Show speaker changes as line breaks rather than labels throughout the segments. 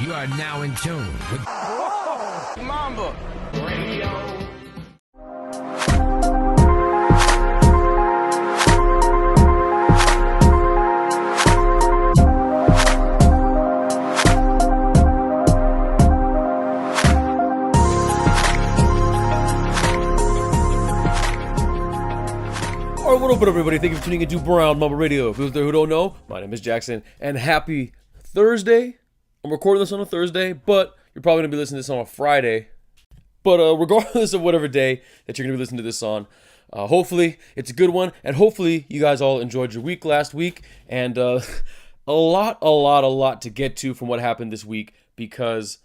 You are now in tune with
Mamba Radio.
Alright, what up, everybody? Thank you for tuning into Brown Mamba Radio. For those there who don't know, my name is Jackson, and happy Thursday. I'm recording this on a Thursday, but you're probably going to be listening to this on a Friday. But regardless of whatever day that you're going to be listening to this on, hopefully it's a good one, and hopefully you guys all enjoyed your week last week, and a lot to get to from what happened this week, because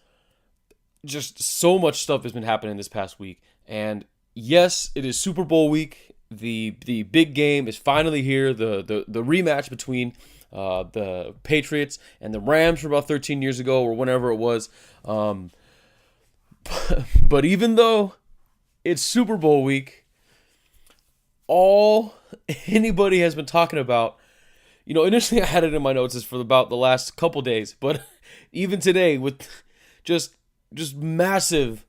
just so much stuff has been happening this past week. And yes, it is Super Bowl week. The big game is finally here. The rematch between the Patriots and the Rams from about 13 years ago or whenever it was. But even though it's Super Bowl week, all anybody has been talking about, initially I had it in my notes is for about the last couple days, but even today with just massive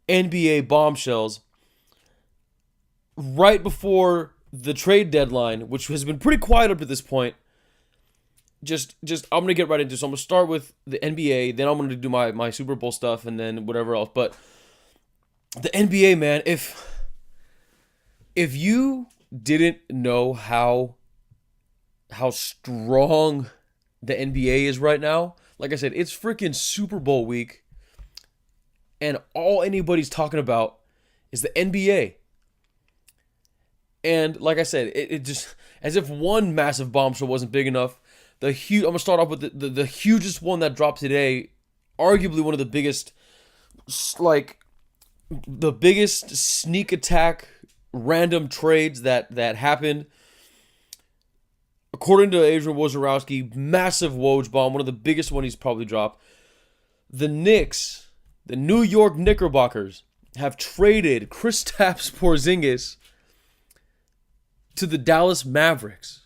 NBA bombshells right before the trade deadline, which has been pretty quiet up to this point. Just I'm going to get right into it. So I'm going to start with the NBA, then I'm going to do my Super Bowl stuff, and then whatever else. But the NBA, man, if you didn't know how strong the NBA is right now, like I said, it's freaking Super Bowl week, and all anybody's talking about is the NBA. And like I said, it just, as if one massive bombshell wasn't big enough, I'm going to start off with the hugest one that dropped today, arguably one of the biggest, the biggest sneak attack random trades that happened. According to Adrian Wojnarowski, massive Woj bomb, one of the biggest one he's probably dropped. The Knicks, the New York Knickerbockers, have traded Kristaps Porzingis to the Dallas Mavericks.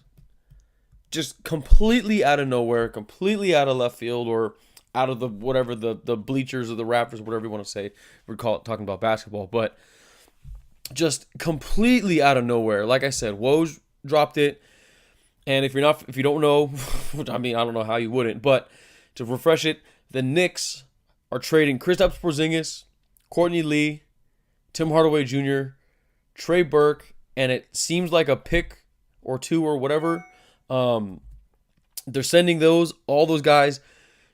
Just completely out of nowhere, completely out of left field, or out of the whatever the bleachers or the rafters, whatever you want to say. We're talking about basketball, but just completely out of nowhere. Like I said, Woj dropped it, and if you don't know, I mean, I don't know how you wouldn't, but to refresh it, the Knicks are trading Kristaps Porzingis, Courtney Lee, Tim Hardaway Jr., Trey Burke, and it seems like a pick or two or whatever. They're sending all those guys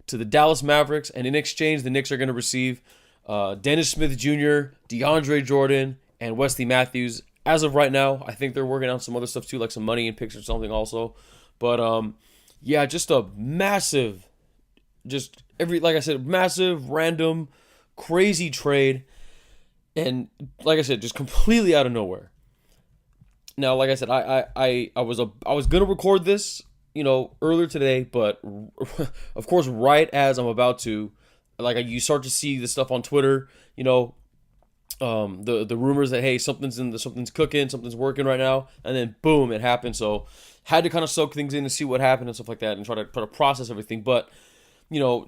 to the Dallas Mavericks, and in exchange, the Knicks are going to receive Dennis Smith Jr., DeAndre Jordan, and Wesley Matthews. As of right now, I think they're working on some other stuff too, like some money and picks or something also. But yeah, just a massive, like I said, massive, random, crazy trade, and like I said, just completely out of nowhere. Now, like I said, I was gonna record this, earlier today, but of course, right as I'm about to, you start to see the stuff on Twitter, the rumors that hey, something's cooking, something's working right now, and then boom, it happened. So had to kind of soak things in and see what happened and stuff like that, and try to process everything. But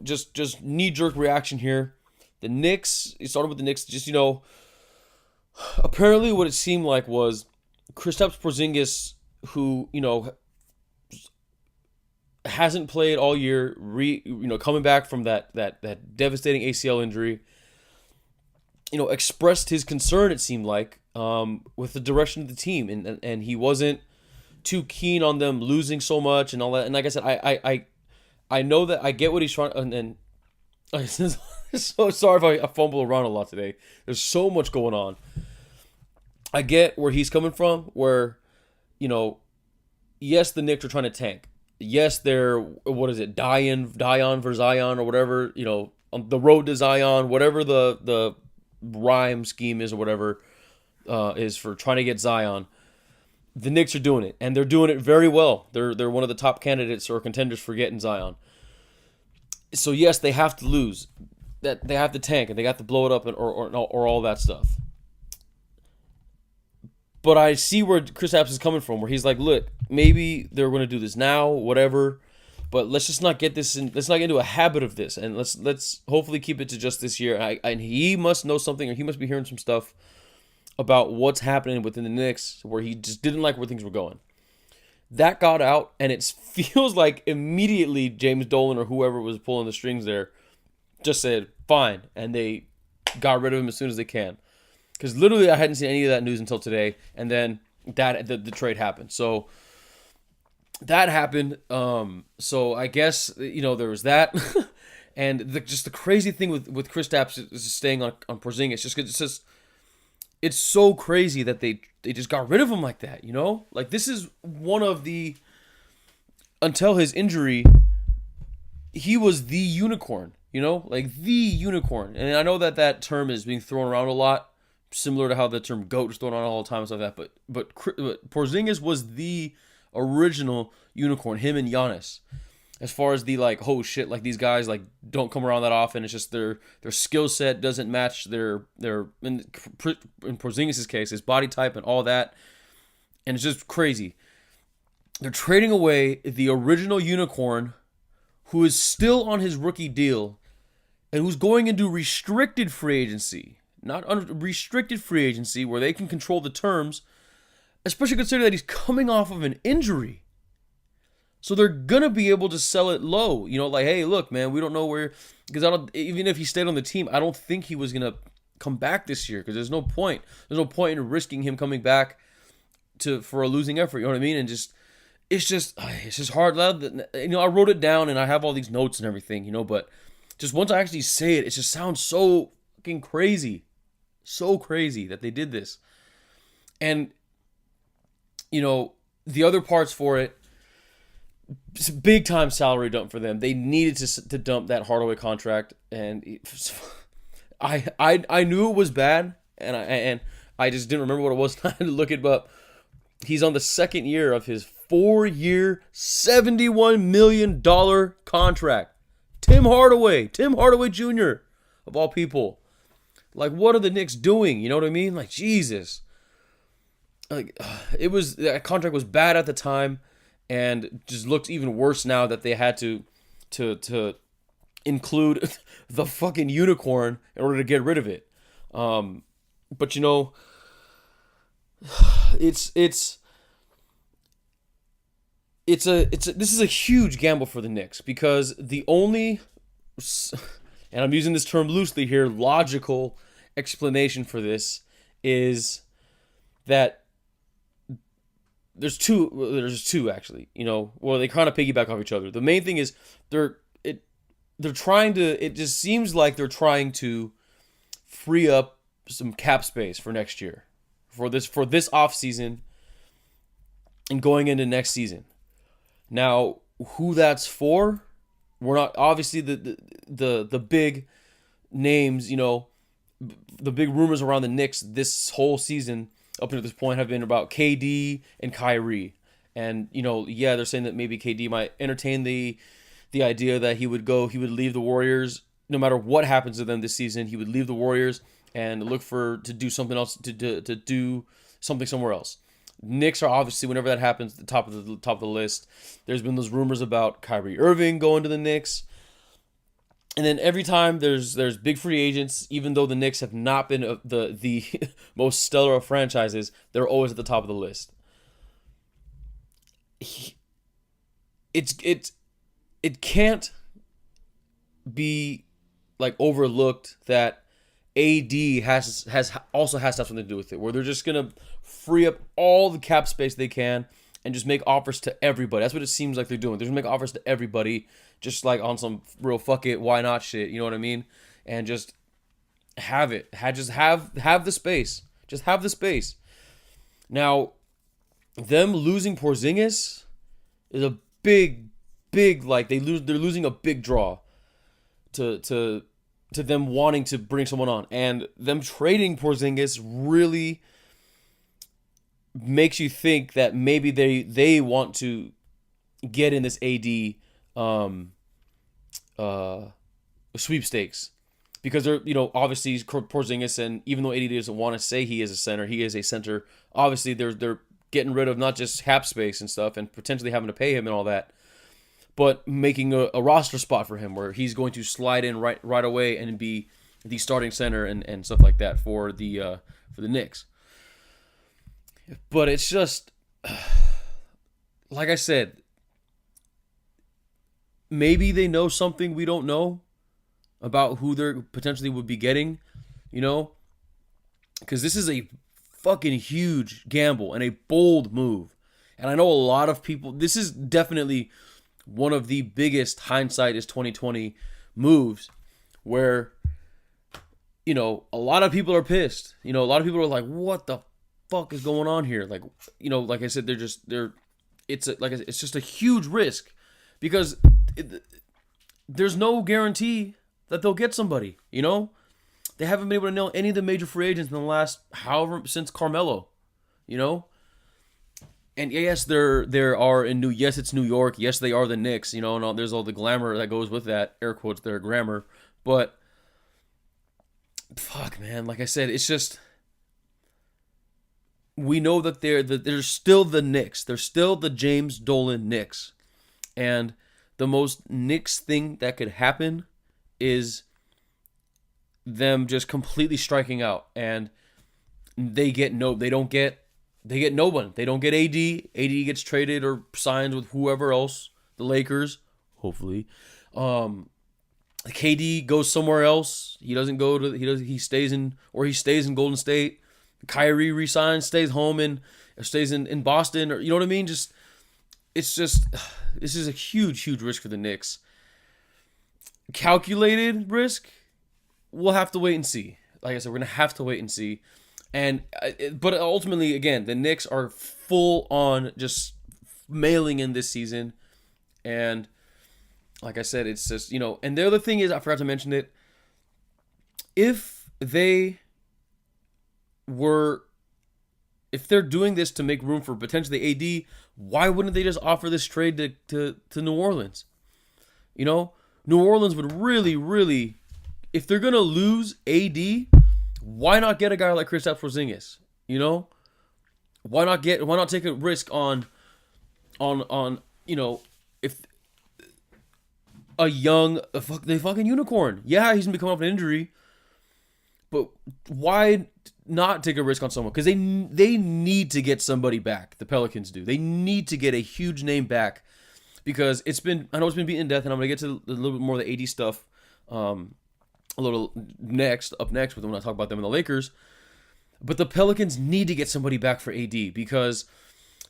just knee-jerk reaction here. The Knicks, it started with the Knicks. Just apparently, what it seemed like was Kristaps Porzingis, who, hasn't played all year, coming back from that devastating ACL injury, expressed his concern, it seemed like, with the direction of the team, and he wasn't too keen on them losing so much and all that. And like I said, I know that I get what he's trying, and so sorry if I fumble around a lot today. There's so much going on. I get where he's coming from, where, yes, the Knicks are trying to tank. Yes, they're, Dion for Zion or whatever, on the road to Zion, whatever the rhyme scheme is or whatever is for trying to get Zion. The Knicks are doing it, and they're doing it very well. They're one of the top candidates or contenders for getting Zion. So yes, they have to lose. That they have to tank and they got to blow it up or all that stuff. But I see where Kristaps is coming from, where he's like, look, maybe they're going to do this now, whatever. But let's just not get this in. Let's not get into a habit of this, and let's hopefully keep it to just this year. And he must know something, or he must be hearing some stuff about what's happening within the Knicks, where he just didn't like where things were going. That got out, and it feels like immediately James Dolan or whoever was pulling the strings there just said fine, and they got rid of him as soon as they can. Because literally, I hadn't seen any of that news until today, and then the trade happened. So that happened. So I guess there was that, and just the crazy thing with Kristaps is staying on Porzingis. It's so crazy that they just got rid of him like that. Like this is one of the, until his injury, he was the unicorn. Like the unicorn. And I know that term is being thrown around a lot, similar to how the term GOAT is thrown around all the time and stuff like that. But Porzingis was the original unicorn, him and Giannis. As far as the like, oh shit, like these guys like don't come around that often. It's just their skill set doesn't match their in Porzingis' case, his body type and all that. And it's just crazy. They're trading away the original unicorn, who is still on his rookie deal, and who's going into restricted free agency, not unrestricted free agency, where they can control the terms, especially considering that he's coming off of an injury. So they're gonna be able to sell it low, like, hey, look, man, we don't know where, because even if he stayed on the team, I don't think he was gonna come back this year, because there's no point in risking him coming back for a losing effort. You know what I mean? And it's just hard. I wrote it down and I have all these notes and everything, but just once I actually say it, it just sounds so fucking crazy, so crazy that they did this. And the other parts for it. It's a big time salary dump for them. They needed to dump that Hardaway contract, and I knew it was bad, and I just didn't remember what it was. I had to look it up. He's on the second year of his 4-year, $71 million contract. Tim Hardaway Jr. of all people. Like, what are the Knicks doing? You know what I mean? Like, Jesus. Like, that contract was bad at the time. And just looks even worse now that they had to include the fucking unicorn in order to get rid of it. But this is a huge gamble for the Knicks, because the only, and I'm using this term loosely here, logical explanation for this is that there's two actually. Well, they kind of piggyback off each other. The main thing is they're trying to. It just seems like they're trying to free up some cap space for next year, for this off season, and going into next season. Now, who that's for? We're not obviously the big names. The big rumors around the Knicks this whole season up until this point have been about KD and Kyrie. And, they're saying that maybe KD might entertain the idea that he would leave the Warriors. No matter what happens to them this season, he would leave the Warriors and look to do something else, to do something somewhere else. Knicks are obviously, whenever that happens, the top of the list. There's been those rumors about Kyrie Irving going to the Knicks. And then every time there's big free agents, even though the Knicks have not been the most stellar of franchises, they're always at the top of the list. It can't be like overlooked that AD has to have something to do with it, where they're just gonna free up all the cap space they can and just make offers to everybody. That's what it seems like they're doing. They're just make offers to everybody, just like on some real fuck it, why not shit. You know what I mean? And just have it. Just have the space. Just have the space. Now, them losing Porzingis is a big like they're losing a big draw to them wanting to bring someone on, and them trading Porzingis really makes you think that maybe they want to get in this AD sweepstakes, because they're obviously Porzingis, and even though AD doesn't want to say he is a center, he is a center. Obviously they're getting rid of not just cap space and stuff and potentially having to pay him and all that, but making a roster spot for him where he's going to slide in right away and be the starting center and stuff like that for the Knicks. But it's just, like I said, maybe they know something we don't know about who they potentially would be getting, because this is a fucking huge gamble and a bold move. And I know a lot of people, this is definitely one of the biggest hindsight is 2020 moves where, a lot of people are pissed. A lot of people are like, what the fuck is going on here? Like, like I said, it's just a huge risk because there's no guarantee that they'll get somebody, They haven't been able to nail any of the major free agents in the last since Carmelo, And yes, yes, it's New York. Yes, they are the Knicks, and there's all the glamour that goes with that. Air quotes there, grammar. But fuck, man, like I said, it's just we know that they're still the Knicks. They're still the James Dolan Knicks. And the most Knicks thing that could happen is them just completely striking out, and they get no one. They don't get AD. AD gets traded or signs with whoever else, the Lakers, hopefully. KD goes somewhere else. He doesn't go to he stays in Golden State. Kyrie resigns, stays home and stays in Boston, or you know what I mean? This is a huge risk for the Knicks. Calculated risk. We'll have to wait and see. Like I said, we're going to have to wait and see. But ultimately, again, the Knicks are full on just mailing in this season. And like I said, it's just, and the other thing is, I forgot to mention it. If they're doing this to make room for potentially AD, why wouldn't they just offer this trade to New Orleans? New Orleans would really, if they're gonna lose AD, why not get a guy like Kristaps Porzingis? Why not take a risk on if the fucking unicorn? Yeah, he's gonna be coming off an injury, but why not take a risk on someone? Because they need to get somebody back. The Pelicans do. They need to get a huge name back because I know it's been beaten to death, and I'm gonna get to a little bit more of the AD stuff. A little up next when I talk about them and the Lakers. But the Pelicans need to get somebody back for AD because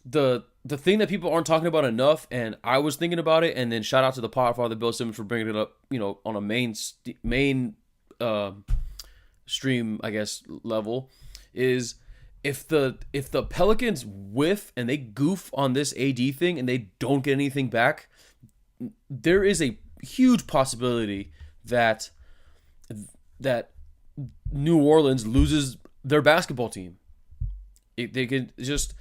the thing that people aren't talking about enough, and I was thinking about it, and then shout out to the Podfather Bill Simmons for bringing it up, on a main stream, I guess, level, is if the Pelicans whiff and they goof on this AD thing and they don't get anything back, there is a huge possibility that New Orleans loses their basketball team. They can just,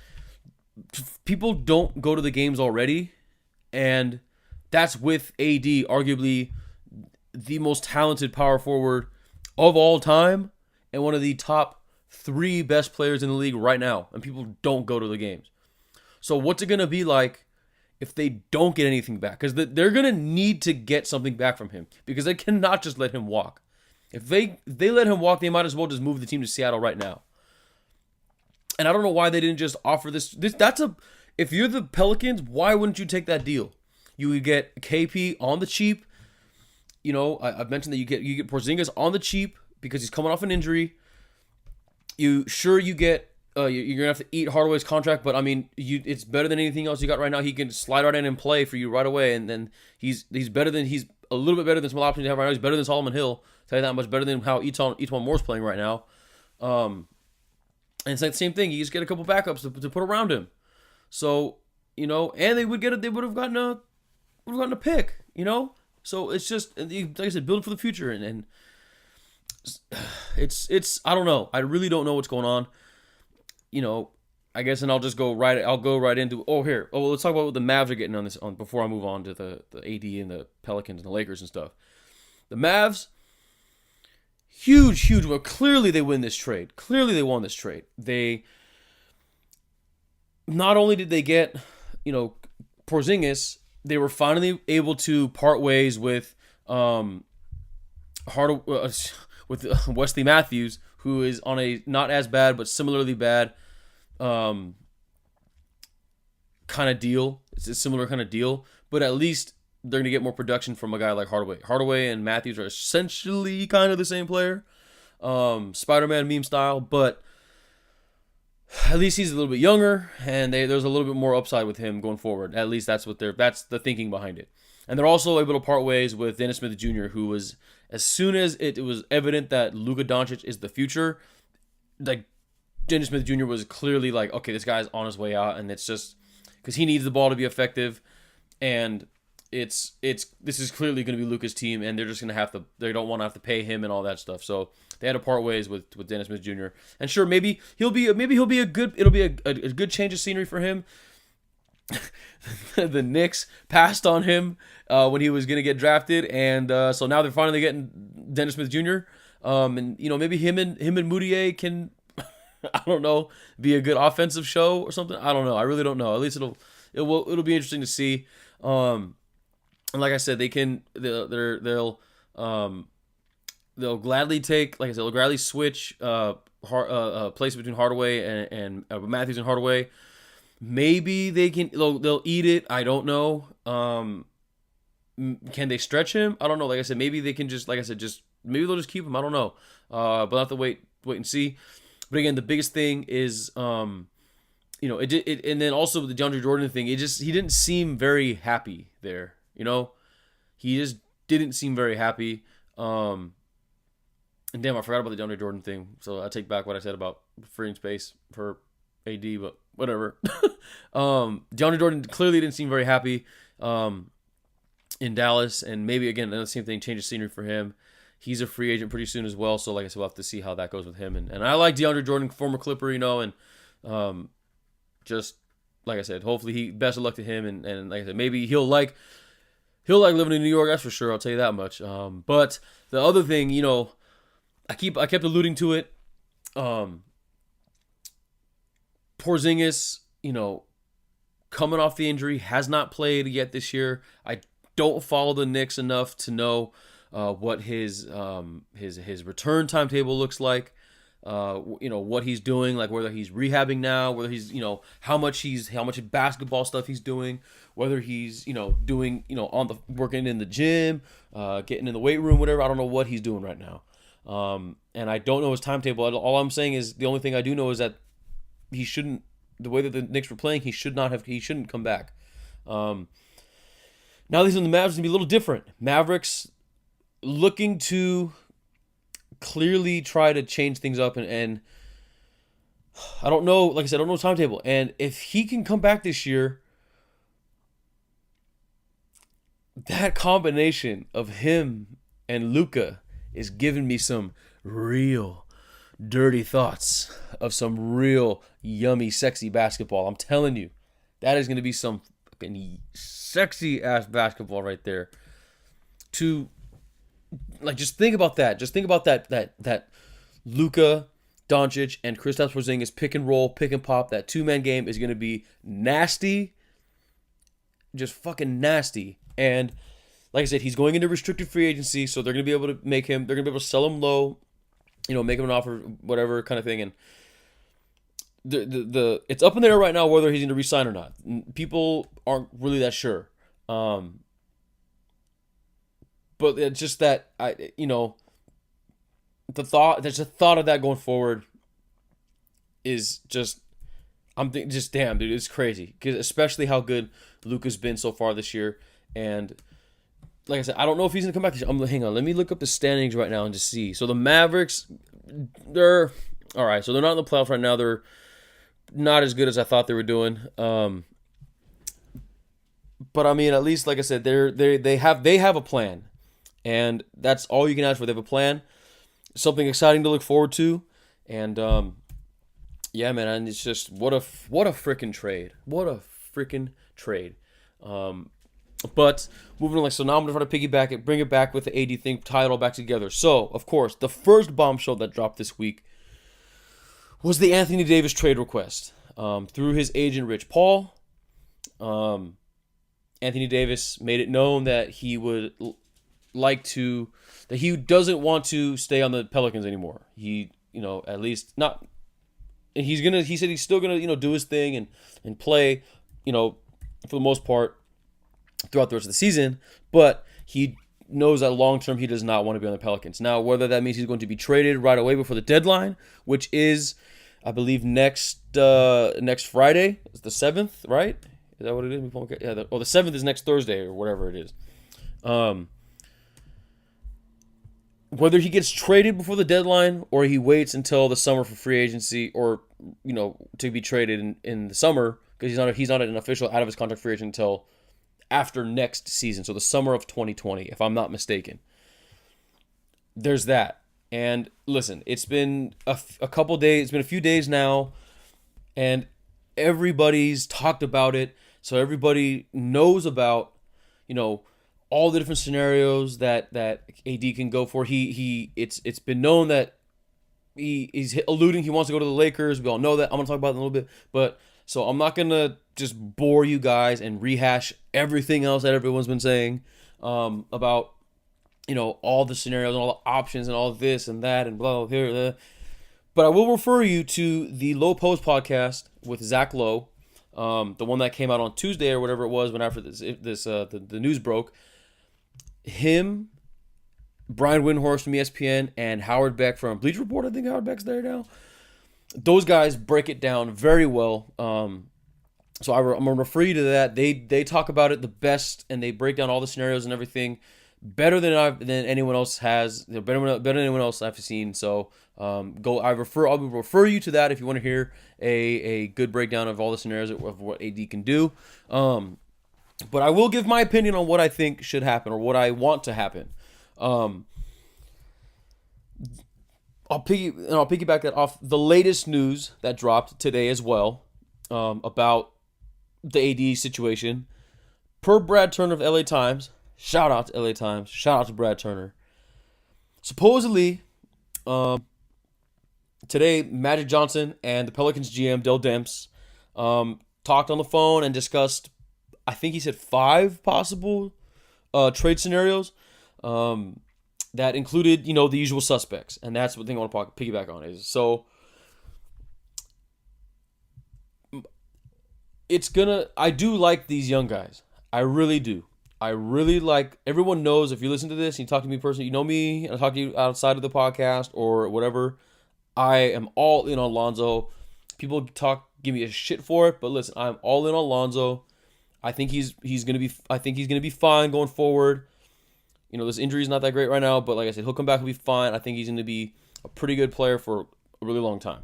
people don't go to the games already, and that's with AD, arguably the most talented power forward of all time and one of the top 3 best players in the league right now, and people don't go to the games. So what's it going to be like if they don't get anything back? Because they're going to need to get something back from him, because they cannot just let him walk. If they let him walk, they might as well just move the team to Seattle right now. And I don't know why they didn't just offer this. If you're the Pelicans, why wouldn't you take that deal? You would get KP on the cheap. I mentioned that you get Porzingis on the cheap because he's coming off an injury. You're gonna have to eat Hardaway's contract, but I mean, it's better than anything else you got right now. He can slide right in and play for you right away, and then he's a little bit better than some options you have right now. He's better than Solomon Hill. I'll tell you that much, better than how Etuan Moore's playing right now. And it's like the same thing. You just get a couple backups to put around him. So, and they would have gotten a pick, So it's just, like I said, building for the future, and it's I don't know. I really don't know what's going on. I guess, and I'll go right into. Let's talk about what the Mavs are getting on before I move on to the AD and the Pelicans and the Lakers and stuff. The Mavs, huge. Well, clearly they win this trade. Clearly they won this trade. They not only did they get, Porzingis, they were finally able to part ways with Wesley Matthews, who is on a not as bad but similarly bad kind of deal. It's a similar kind of deal, but at least they're going to get more production from a guy like Hardaway. Hardaway and Matthews are essentially kind of the same player, Spider-Man meme style, but at least he's a little bit younger, and there's a little bit more upside with him going forward. At least that's the thinking behind it. And they're also able to part ways with Dennis Smith Jr., who was, as soon as it was evident that Luka Doncic is the future, like Dennis Smith Jr. was clearly like, okay, this guy's on his way out, and it's just because he needs the ball to be effective, and this is clearly going to be Luka's team, and they're just going to they don't want to have to pay him and all that stuff. So they had to part ways with Dennis Smith Jr. And sure, maybe it'll be a good change of scenery for him. The Knicks passed on him when he was going to get drafted, and so now they're finally getting Dennis Smith Jr. And maybe him and Moutier can, I don't know, be a good offensive show or something. I don't know. I really don't know. At least it'll be interesting to see. And like I said, they'll gladly take, like I said, they'll gladly switch place between Hardaway and Matthews and Hardaway. Maybe they'll eat it. I don't know. Can they stretch him? I don't know. Like I said, maybe they can maybe they'll just keep him. I don't know. But I'll have to wait and see. But again, the biggest thing is, and then also with the DeAndre Jordan thing, he didn't seem very happy there. He just didn't seem very happy. And damn, I forgot about the DeAndre Jordan thing. So I take back what I said about freeing space for AD, but whatever. DeAndre Jordan clearly didn't seem very happy in Dallas, and maybe again another same thing, change of scenery for him. He's a free agent pretty soon as well, so like I said, we'll have to see how that goes with him. And I like DeAndre Jordan, former Clipper, and just like I said, hopefully best of luck to him, and like I said, maybe he'll like living in New York, that's for sure. I'll tell you that much. But the other thing, I kept alluding to it. Porzingis, coming off the injury, has not played yet this year. I don't follow the Knicks enough to know what his return timetable looks like. What he's doing, like whether he's rehabbing now, whether he's, how much basketball stuff he's doing, whether he's, doing, working in the gym, getting in the weight room, whatever. I don't know what he's doing right now. And I don't know his timetable. All I'm saying is the only thing I do know is that he shouldn't, the way that the Knicks were playing, he shouldn't come back. Now these are the Mavericks going to be a little different. Mavericks looking to clearly try to change things up, and I don't know, like I said, I don't know timetable. And if he can come back this year, that combination of him and Luka is giving me some real dirty thoughts of some real yummy, sexy basketball. I'm telling you, that is going to be some fucking sexy ass basketball right there. Just think about that. Just think about that Luka, Doncic, and Kristaps Porzingis pick and roll, pick and pop. That two-man game is going to be nasty. Just fucking nasty. And like I said, he's going into restricted free agency, so they're going to be able to they're going to be able to sell him low, make him an offer, whatever kind of thing. And the it's up in the air right now whether he's going to re-sign or not. People aren't really that sure. But it's just that the thought of that going forward is just, I'm thinking, just damn, dude, it's crazy. Because especially how good Luka's been so far this year, and like I said, I don't know if he's gonna come back this year. Hang on, let me look up the standings right now and just see. So the Mavericks, they're all right. So they're not in the playoffs right now. They're not as good as I thought they were doing. But I mean, at least like I said, they have a plan. And that's all you can ask for. They have a plan, something exciting to look forward to, and yeah, man. And it's just what a freaking trade! What a freaking trade! But moving on, so now I'm gonna try to piggyback it, bring it back with the AD thing, tie it all back together. So of course, the first bombshell that dropped this week was the Anthony Davis trade request through his agent Rich Paul. Anthony Davis made it known that he would that he doesn't want to stay on the Pelicans anymore. He, at least not. He said he's still gonna, do his thing and play, for the most part throughout the rest of the season. But he knows that long term he does not want to be on the Pelicans. Now, whether that means he's going to be traded right away before the deadline, which is, I believe, next Friday. It's the 7th, right? Is that what it is? Yeah. The 7th is next Thursday or whatever it is. Whether he gets traded before the deadline or he waits until the summer for free agency, or to be traded in the summer, because he's not an official out of his contract free agent until after next season, so the summer of 2020, if I'm not mistaken. There's that. And listen, it's been a couple days, it's been a few days now, and everybody's talked about it, so everybody knows about, all the different scenarios that AD can go for. It's been known that he's alluding he wants to go to the Lakers. We all know that. I'm gonna talk about it in a little bit, but so I'm not gonna just bore you guys and rehash everything else that everyone's been saying about all the scenarios and all the options and all this and that and blah blah blah. But I will refer you to the Low Post podcast with Zach Lowe, the one that came out on Tuesday or whatever it was when after the news broke. Him, Brian Windhorst from ESPN, and Howard Beck from Bleacher Report. I think Howard Beck's there now. Those guys break it down very well. So I'm going to refer you to that. They talk about it the best, and they break down all the scenarios and everything better than anyone else has. They're better than anyone else I've seen. So I'll refer you to that if you want to hear a good breakdown of all the scenarios of what AD can do. But I will give my opinion on what I think should happen or what I want to happen. I'll piggyback that off the latest news that dropped today as well about the AD situation. Per Brad Turner of LA Times, shout out to LA Times, shout out to Brad Turner. Supposedly, today Magic Johnson and the Pelicans GM Dell Demps talked on the phone and discussed, I think he said 5 possible trade scenarios that included, the usual suspects. And that's what thing I want to piggyback on is. So I do like these young guys. I really do. I really like, everyone knows if you listen to this and you talk to me personally, you know me, and I talk to you outside of the podcast or whatever, I am all in on Lonzo. People give me a shit for it, but listen, I'm all in on Lonzo. I think he's gonna be fine going forward. This injury is not that great right now, but like I said, he'll come back and be fine. I think he's gonna be a pretty good player for a really long time.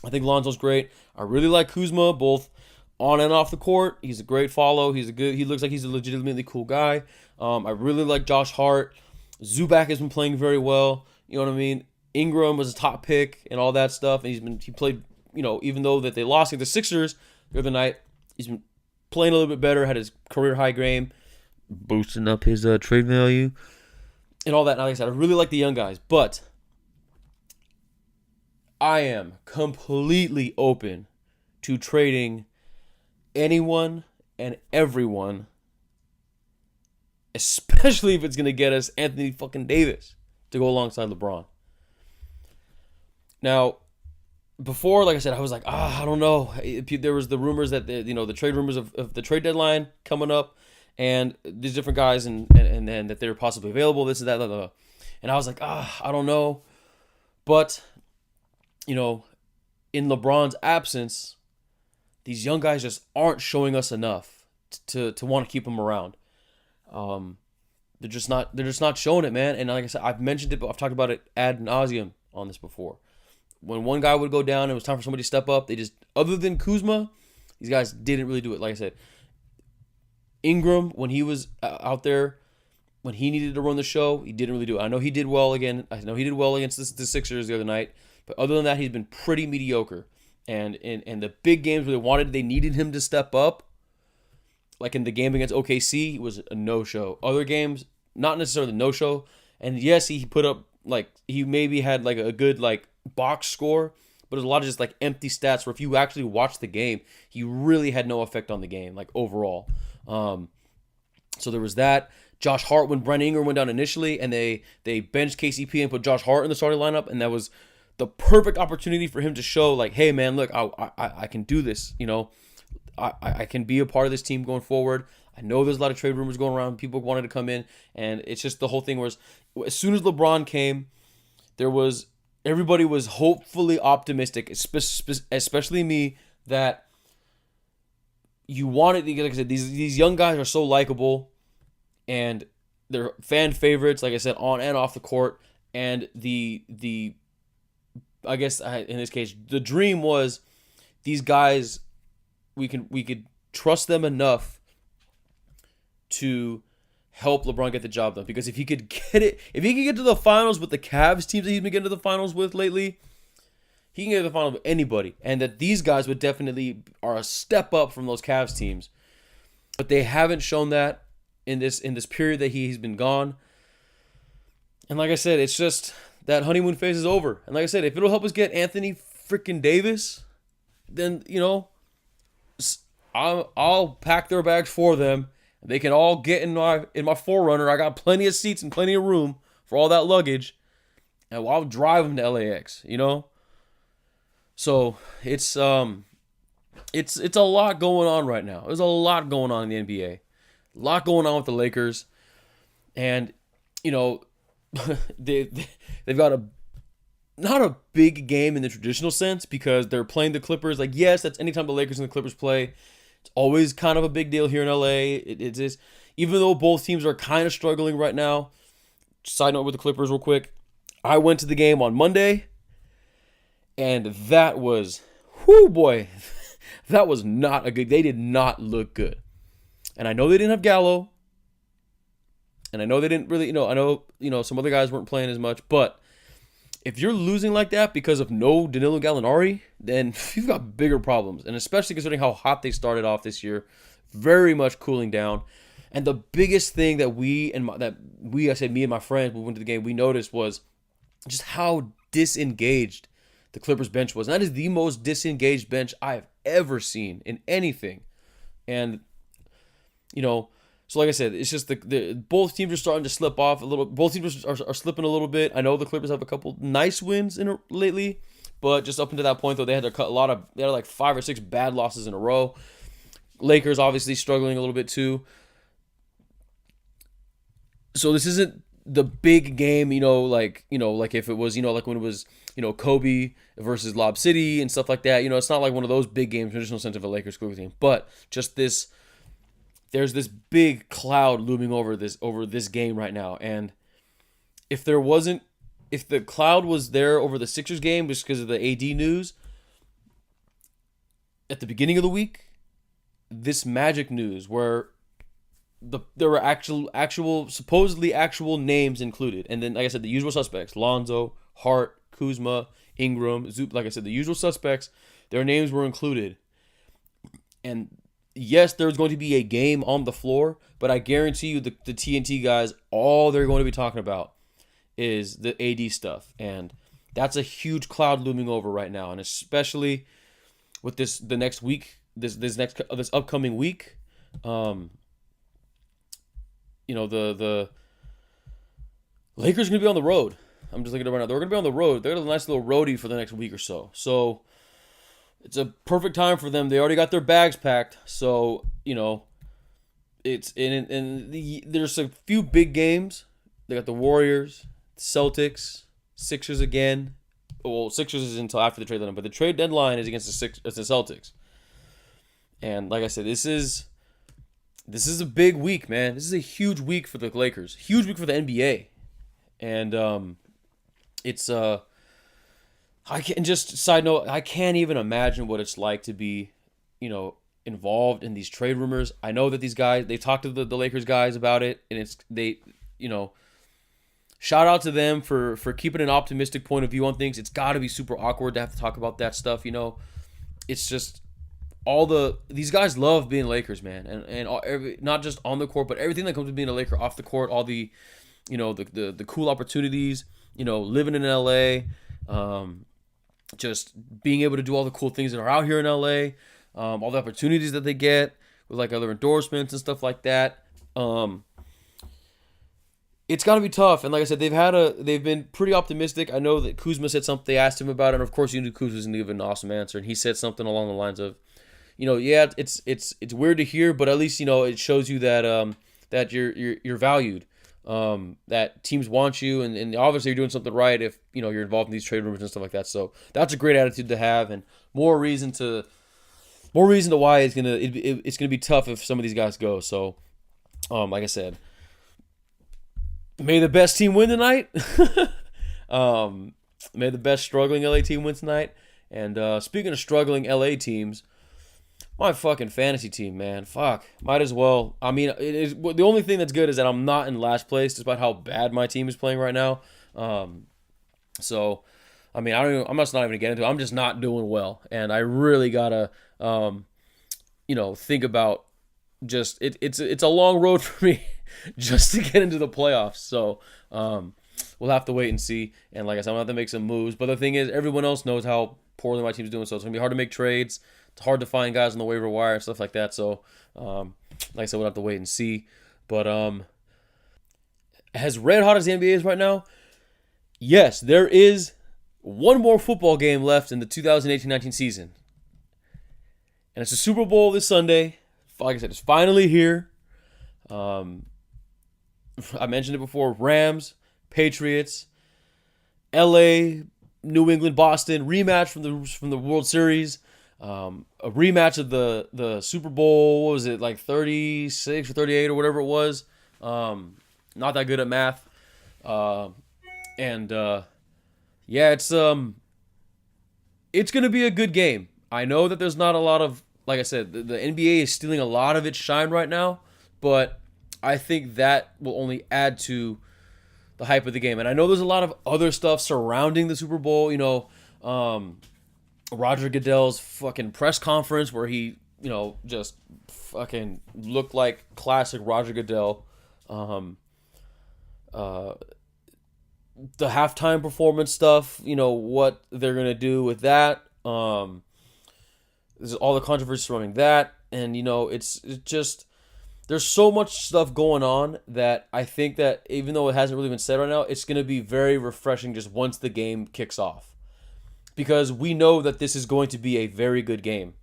I think Lonzo's great. I really like Kuzma, both on and off the court. He's a great follow. He looks like he's a legitimately cool guy. I really like Josh Hart. Zubac has been playing very well. You know what I mean? Ingram was a top pick and all that stuff, and he played. Even though that they lost to the Sixers the other night, he's been playing a little bit better, had his career high game, boosting up his trade value, and all that. And like I said, I really like the young guys, but I am completely open to trading anyone and everyone, especially if it's going to get us Anthony fucking Davis to go alongside LeBron. Now, before, like I said, I was like, I don't know. There was the rumors that the trade rumors of the trade deadline coming up, and these different guys, and that they're possibly available. This and that, blah, blah, blah. And I was like, I don't know. But in LeBron's absence, these young guys just aren't showing us enough to want to keep them around. They're just not showing it, man. And like I said, I've mentioned it, but I've talked about it ad nauseum on this before. When one guy would go down and it was time for somebody to step up, they just, other than Kuzma, these guys didn't really do it. Like I said, Ingram, when he was out there, when he needed to run the show, he didn't really do it. I know he did well again. I know he did well against the Sixers the other night. But other than that, he's been pretty mediocre. And in the big games where they needed him to step up, like in the game against OKC, it was a no-show. Other games, not necessarily no-show. And yes, he put up, he maybe had a good, box score, but there's a lot of just empty stats where if you actually watch the game, he really had no effect on the game, overall. So there was that. Josh Hart, when Brent Ingram went down initially, and they benched KCP and put Josh Hart in the starting lineup, and that was the perfect opportunity for him to show, like, hey man, look, I can do this. I can be a part of this team going forward. I know there's a lot of trade rumors going around. People wanted to come in, and it's just the whole thing was, as soon as LeBron came, everybody was hopefully optimistic, especially me, that you wanted, like I said, these young guys are so likable, and they're fan favorites, like I said, on and off the court. And I guess in this case, the dream was these guys, we could trust them enough to help LeBron get the job done. Because if he could get to the finals with the Cavs teams that he's been getting to the finals with lately, he can get to the finals with anybody. And that these guys would definitely are a step up from those Cavs teams. But they haven't shown that in this period that he's been gone. And like I said, it's just that honeymoon phase is over. And like I said, if it'll help us get Anthony freaking Davis, then, I'll pack their bags for them. They can all get in my Forerunner. I got plenty of seats and plenty of room for all that luggage. And I'll drive them to LAX, So it's a lot going on right now. There's a lot going on in the NBA. A lot going on with the Lakers. And, they've got not a big game in the traditional sense, because they're playing the Clippers. Like, yes, that's anytime the Lakers and the Clippers play, it's always kind of a big deal here in LA. It is, even though both teams are kind of struggling right now. Side note with the Clippers real quick. I went to the game on Monday, and that was, boy, that was not a good, they did not look good. And I know they didn't have Gallo, and I know they didn't really, I know, some other guys weren't playing as much, but if you're losing like that because of no Danilo Gallinari, then you've got bigger problems. And especially considering how hot they started off this year, very much cooling down. And the biggest thing that me and my friends, when we went to the game, we noticed was just how disengaged the Clippers bench was. And that is the most disengaged bench I've ever seen in anything. And, so like I said, it's just both teams are starting to slip off a little. Both teams are slipping a little bit. I know the Clippers have a couple nice wins lately, but just up until that point, though, they had to cut they had like 5 or 6 bad losses in a row. Lakers obviously struggling a little bit too. So this isn't the big game, like if it was, like when it was, Kobe versus Lob City and stuff like that. It's not like one of those big games, traditional sense of a Lakers Clippers game, but just this. There's this big cloud looming over this game right now. And if the cloud was there over the Sixers game just because of the AD news at the beginning of the week, this Magic news where there were supposedly actual names included. And then, like I said, the usual suspects, Lonzo, Hart, Kuzma, Ingram, Zoop, like I said, the usual suspects, their names were included. And yes, there's going to be a game on the floor, but I guarantee you the TNT guys, all they're going to be talking about is the AD stuff. And that's a huge cloud looming over right now. And especially with this upcoming week, the Lakers are going to be on the road. I'm just looking at it right now. They're going to be on the road. They're going to have a nice little roadie for the next week or so. So it's a perfect time for them. They already got their bags packed. So, it's there's a few big games. They got the Warriors, Celtics, Sixers again. Well, Sixers is until after the trade deadline, but the trade deadline is against the Celtics. And like I said, this is a big week, man. This is a huge week for the Lakers. Huge week for the NBA. And it's I can just side note, I can't even imagine what it's like to be, involved in these trade rumors. I know that these guys, they talked to the Lakers guys about it, and shout out to them for keeping an optimistic point of view on things. It's got to be super awkward to have to talk about that stuff, It's just these guys love being Lakers, man, and not just on the court, but everything that comes with being a Laker off the court, all the, the cool opportunities, living in LA, just being able to do all the cool things that are out here in LA, all the opportunities that they get with like other endorsements and stuff like that. It's got to be tough. And like I said, they've been pretty optimistic. I know that Kuzma said something. They asked him about it, and of course, you knew Kuzma was going to give an awesome answer, and he said something along the lines of, yeah, it's weird to hear, but at least it shows you that that you're valued. That teams want you, and obviously you're doing something right if you're involved in these trade rumors and stuff like that. So that's a great attitude to have, and more reason to why it's gonna be tough if some of these guys go. So, like I said, may the best team win tonight. May the best struggling LA team win tonight. And speaking of struggling LA teams, my fucking fantasy team, man. Fuck. Might as well. I mean, the only thing that's good is that I'm not in last place, despite how bad my team is playing right now. So, I mean, I'm just not even gonna get into it. I'm just not doing well, and I really gotta, think about just it's a long road for me just to get into the playoffs. So, we'll have to wait and see. And like I said, I'm gonna have to make some moves. But the thing is, everyone else knows how poorly my team's doing, so it's gonna be hard to make trades. It's hard to find guys on the waiver wire and stuff like that. So, like I said, we'll have to wait and see. But as red hot as the NBA is right now, yes, there is one more football game left in the 2018-19 season. And it's the Super Bowl this Sunday. Like I said, it's finally here. I mentioned it before. Rams, Patriots, LA, New England, Boston, rematch from the World Series. A rematch of the Super Bowl. What was it, like 36 or 38 or whatever it was? Not that good at math. Yeah, it's gonna be a good game. I know that there's not a lot of, like I said, the NBA is stealing a lot of its shine right now, but I think that will only add to the hype of the game. And I know there's a lot of other stuff surrounding the Super Bowl. Roger Goodell's fucking press conference where he, just fucking looked like classic Roger Goodell. The halftime performance stuff, what they're going to do with that. There's all the controversy surrounding that. And, it's just, there's so much stuff going on that I think that even though it hasn't really been said right now, it's going to be very refreshing just once the game kicks off. Because we know that this is going to be a very good game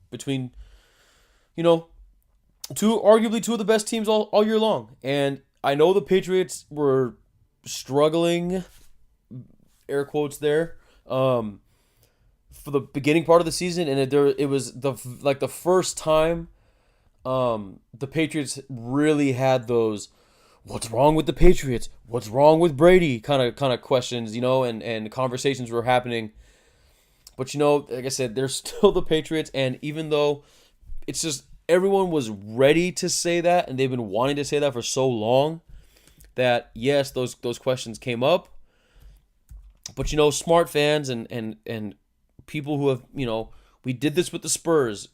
between, arguably two of the best teams all year long. And I know the Patriots were struggling, air quotes there, for the beginning part of the season, and it was the first time the Patriots really had those what's wrong with the Patriots? What's wrong with Brady? Kind of questions, and conversations were happening. But like I said, they're still the Patriots, and even though it's just everyone was ready to say that, and they've been wanting to say that for so long, that yes, those questions came up. But smart fans and people who have we did this with the Spurs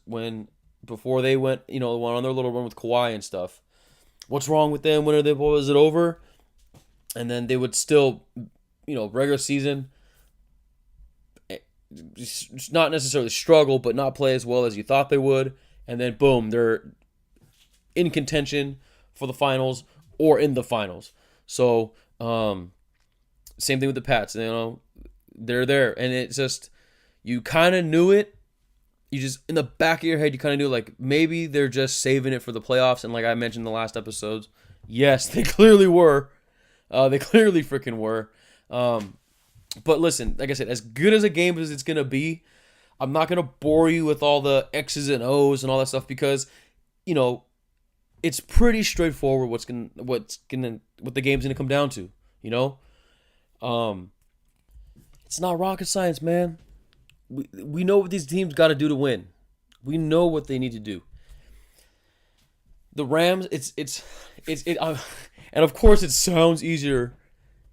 before they went went on their little run with Kawhi and stuff. What's wrong with them? Was it over? And then they would still, regular season, not necessarily struggle, but not play as well as you thought they would. And then, boom, they're in contention for the finals or in the finals. So, same thing with the Pats. They're there. And it's just, you kind of knew it. You just, in the back of your head, you kind of knew, like, maybe they're just saving it for the playoffs. And like I mentioned in the last episodes, yes, they clearly were. They clearly freaking were. But listen, like I said, as good as a game as it's going to be, I'm not going to bore you with all the X's and O's and all that stuff because, it's pretty straightforward what the game's going to come down to, It's not rocket science, man. We know what these teams got to do to win. We know what they need to do. The Rams, and of course it sounds easier.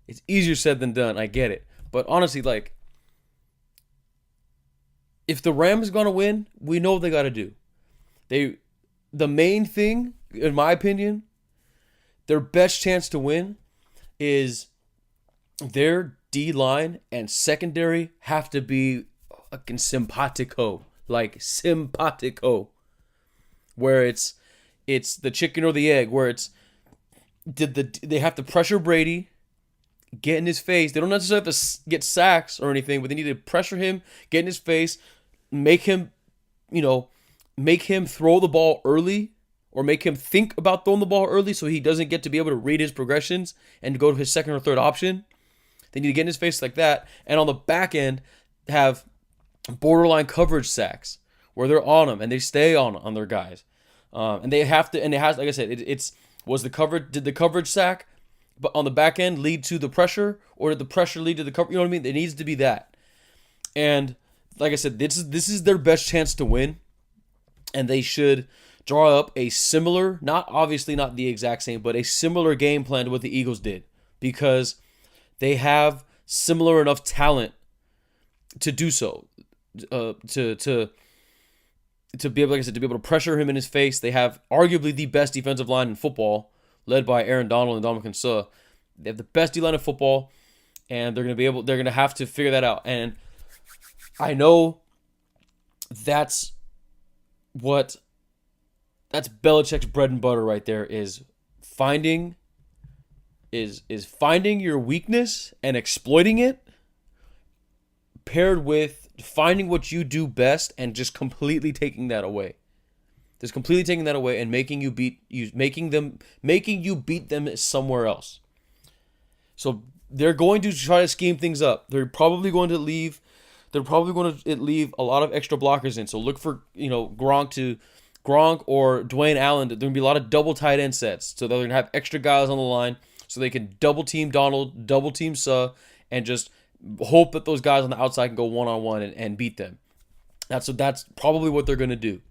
It's easier said than done. I get it, but honestly, like, if the Rams are gonna win, we know what they got to do. The main thing, in my opinion, their best chance to win is their D-line and secondary have to be fucking simpatico. Like, simpatico. Where it's it's the chicken or the egg, where it's they have to pressure Brady, get in his face. They don't necessarily have to get sacks or anything, but they need to pressure him, get in his face, make him, make him throw the ball early, or make him think about throwing the ball early so he doesn't get to be able to read his progressions and go to his second or third option. They need to get in his face like that. And on the back end, have borderline coverage sacks where they're on them and they stay on their guys. And they have to, and it has, like I said, did the coverage sack, but on the back end lead to the pressure, or did the pressure lead to the cover? You know what I mean? It needs to be that. And like I said, this is their best chance to win, and they should draw up a similar, obviously not the exact same, but a similar game plan to what the Eagles did, because they have similar enough talent to do so, to be able, like I said, to be able to pressure him in his face. They have arguably the best defensive line in football, led by Aaron Donald and Dominican Suh. They have the best D-line in football, and they're going to have to figure that out. And I know that's Belichick's bread and butter right there, is finding your weakness and exploiting it, paired with finding what you do best and just completely taking that away. Just completely taking that away and making you beat them somewhere else. So they're going to try to scheme things up. They're probably going to leave a lot of extra blockers in. So look for, Gronk or Dwayne Allen. There's going to be a lot of double tight end sets. So they're going to have extra guys on the line so they can double team Donald, double team Suh, and just hope that those guys on the outside can go one-on-one and beat them. That's probably what they're going to do.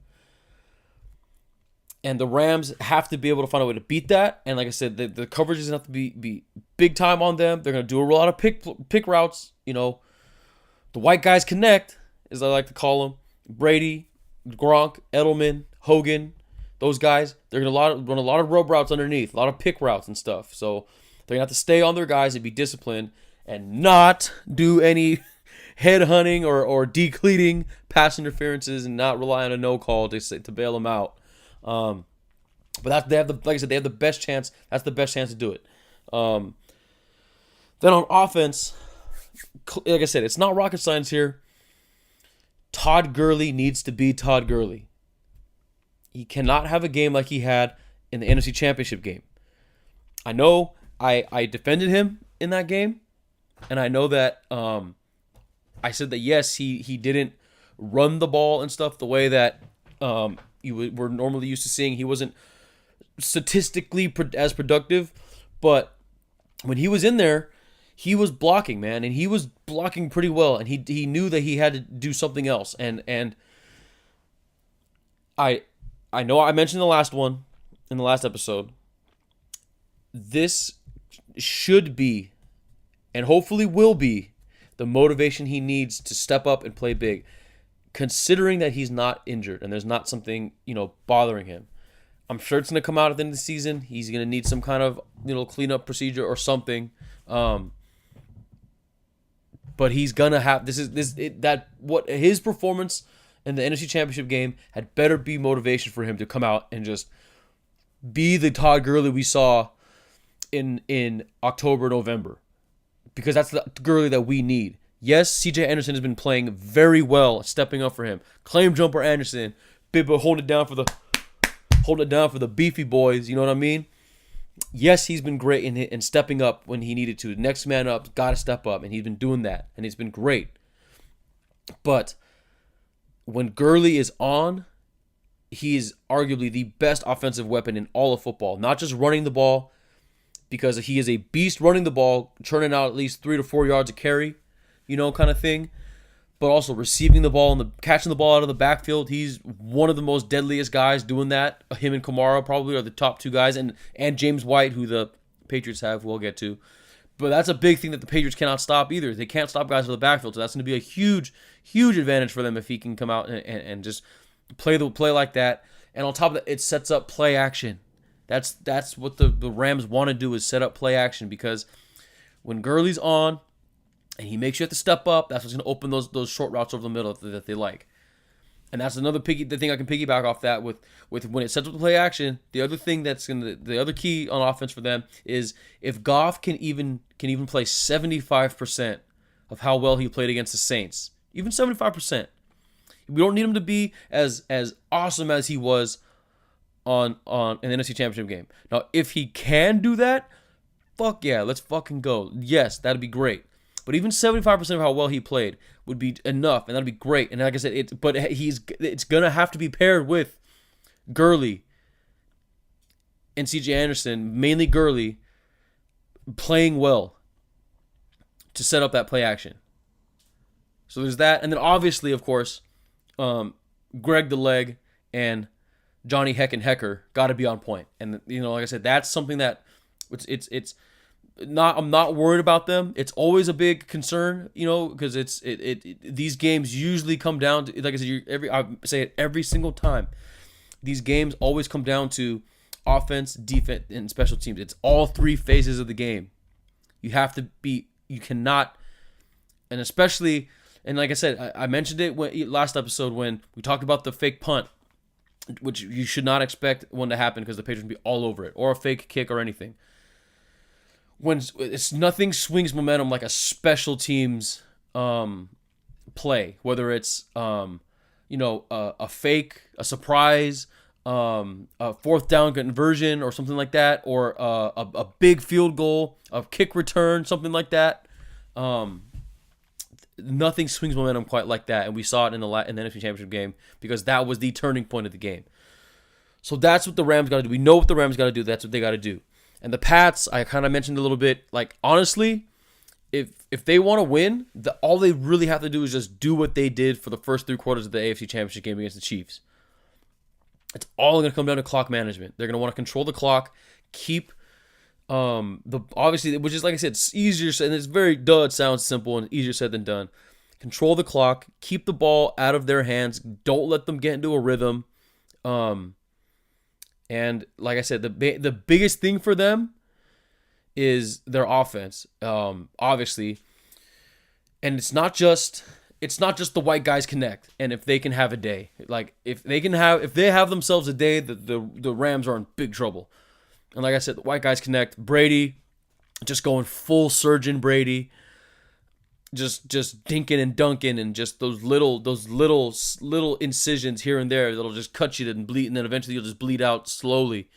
And the Rams have to be able to find a way to beat that. And like I said, the coverage is going to have to be big time on them. They're going to do a lot of pick routes. The white guys connect, as I like to call them. Brady, Gronk, Edelman, Hogan, those guys. They're going to run a lot of rub routes underneath, a lot of pick routes and stuff. So they're going to have to stay on their guys and be disciplined and not do any head hunting or decleating pass interferences, and not rely on a no call to bail them out. But they have the best chance. That's the best chance to do it. Then on offense, like I said, it's not rocket science here. Todd Gurley needs to be Todd Gurley. He cannot have a game like he had in the NFC Championship game. I know I defended him in that game, and I know that I said that yes, he didn't run the ball and stuff the way that we're normally used to seeing. He wasn't statistically as productive, but when he was in there, he was blocking, man, and he was blocking pretty well, and he knew that he had to do something else. And I know I mentioned in the last episode, this should be, and hopefully will be, the motivation he needs to step up and play big, considering that he's not injured and there's not something, bothering him. I'm sure it's going to come out at the end of the season. He's going to need some kind of, cleanup procedure or something. But he's going to have, his performance in the NFC Championship game had better be motivation for him to come out and just be the Todd Gurley we saw in October, November. Because that's the Gurley that we need. Yes, C.J. Anderson has been playing very well, stepping up for him. Claim jumper Anderson, Bibba holding it down for the beefy boys. You know what I mean? Yes, he's been great in stepping up when he needed to. Next man up, got to step up, and he's been doing that, and it's been great. But when Gurley is on, he is arguably the best offensive weapon in all of football. Not just running the ball, because he is a beast running the ball, churning out at least 3 to 4 yards a carry, kind of thing. But also receiving the ball and catching the ball out of the backfield. He's one of the most deadliest guys doing that. Him and Kamara probably are the top two guys, and James White, who the Patriots have, we'll get to. But that's a big thing that the Patriots cannot stop either. They can't stop guys in the backfield, so that's going to be a huge, huge advantage for them if he can come out and just play like that. And on top of that, it sets up play action. That's what the Rams want to do, is set up play action, because when Gurley's on and he makes you have to step up, that's what's going to open those short routes over the middle that they like. And that's the thing I can piggyback off that with when it sets up the play action. The other thing the other key on offense for them is if Goff can even play 75% of how well he played against the Saints, even 75%. We don't need him to be as awesome as he was on an NFC Championship game. Now, if he can do that, fuck yeah, let's fucking go. Yes, that'd be great. But even 75% of how well he played would be enough, and that'd be great. And like I said, it's gonna have to be paired with Gurley and C.J. Anderson, mainly Gurley, playing well to set up that play action. So there's that, and then obviously, of course, Greg the Leg and Johnny Hecker got to be on point. And like I said, that's something that it's not. I'm not worried about them. It's always a big concern, because these games usually come down to, like I said, I say it every single time. These games always come down to offense, defense, and special teams. It's all three phases of the game. You cannot, and especially, and like I said, I mentioned it last episode when we talked about the fake punt, which you should not expect one to happen because the Patriots will be all over it, or a fake kick or anything. When it's nothing swings momentum like a special teams play, whether it's a fake, a surprise, a fourth down conversion or something like that, or a big field goal, a kick return, something like that. Nothing swings momentum quite like that, and we saw it in the NFC Championship game because that was the turning point of the game. So that's what the Rams got to do. We know what the Rams got to do. That's what they got to do. And the Pats, I kind of mentioned a little bit. Like, honestly, if they want to win, all they really have to do is just do what they did for the first 3 quarters of the AFC Championship game against the Chiefs. It's all going to come down to clock management. They're going to want to control the clock, keep obviously, which is, like I said, it's easier said, and it sounds simple and easier said than done. Control the clock, keep the ball out of their hands, don't let them get into a rhythm. And like I said, the biggest thing for them is their offense, obviously. And it's not just the white guys connect. And if they can have a day, like if they have themselves a day, the Rams are in big trouble. And like I said, the white guys connect. Brady, just going full surgeon Brady, just dinking and dunking, and just those little incisions here and there that'll just cut you and bleed, and then eventually you'll just bleed out slowly.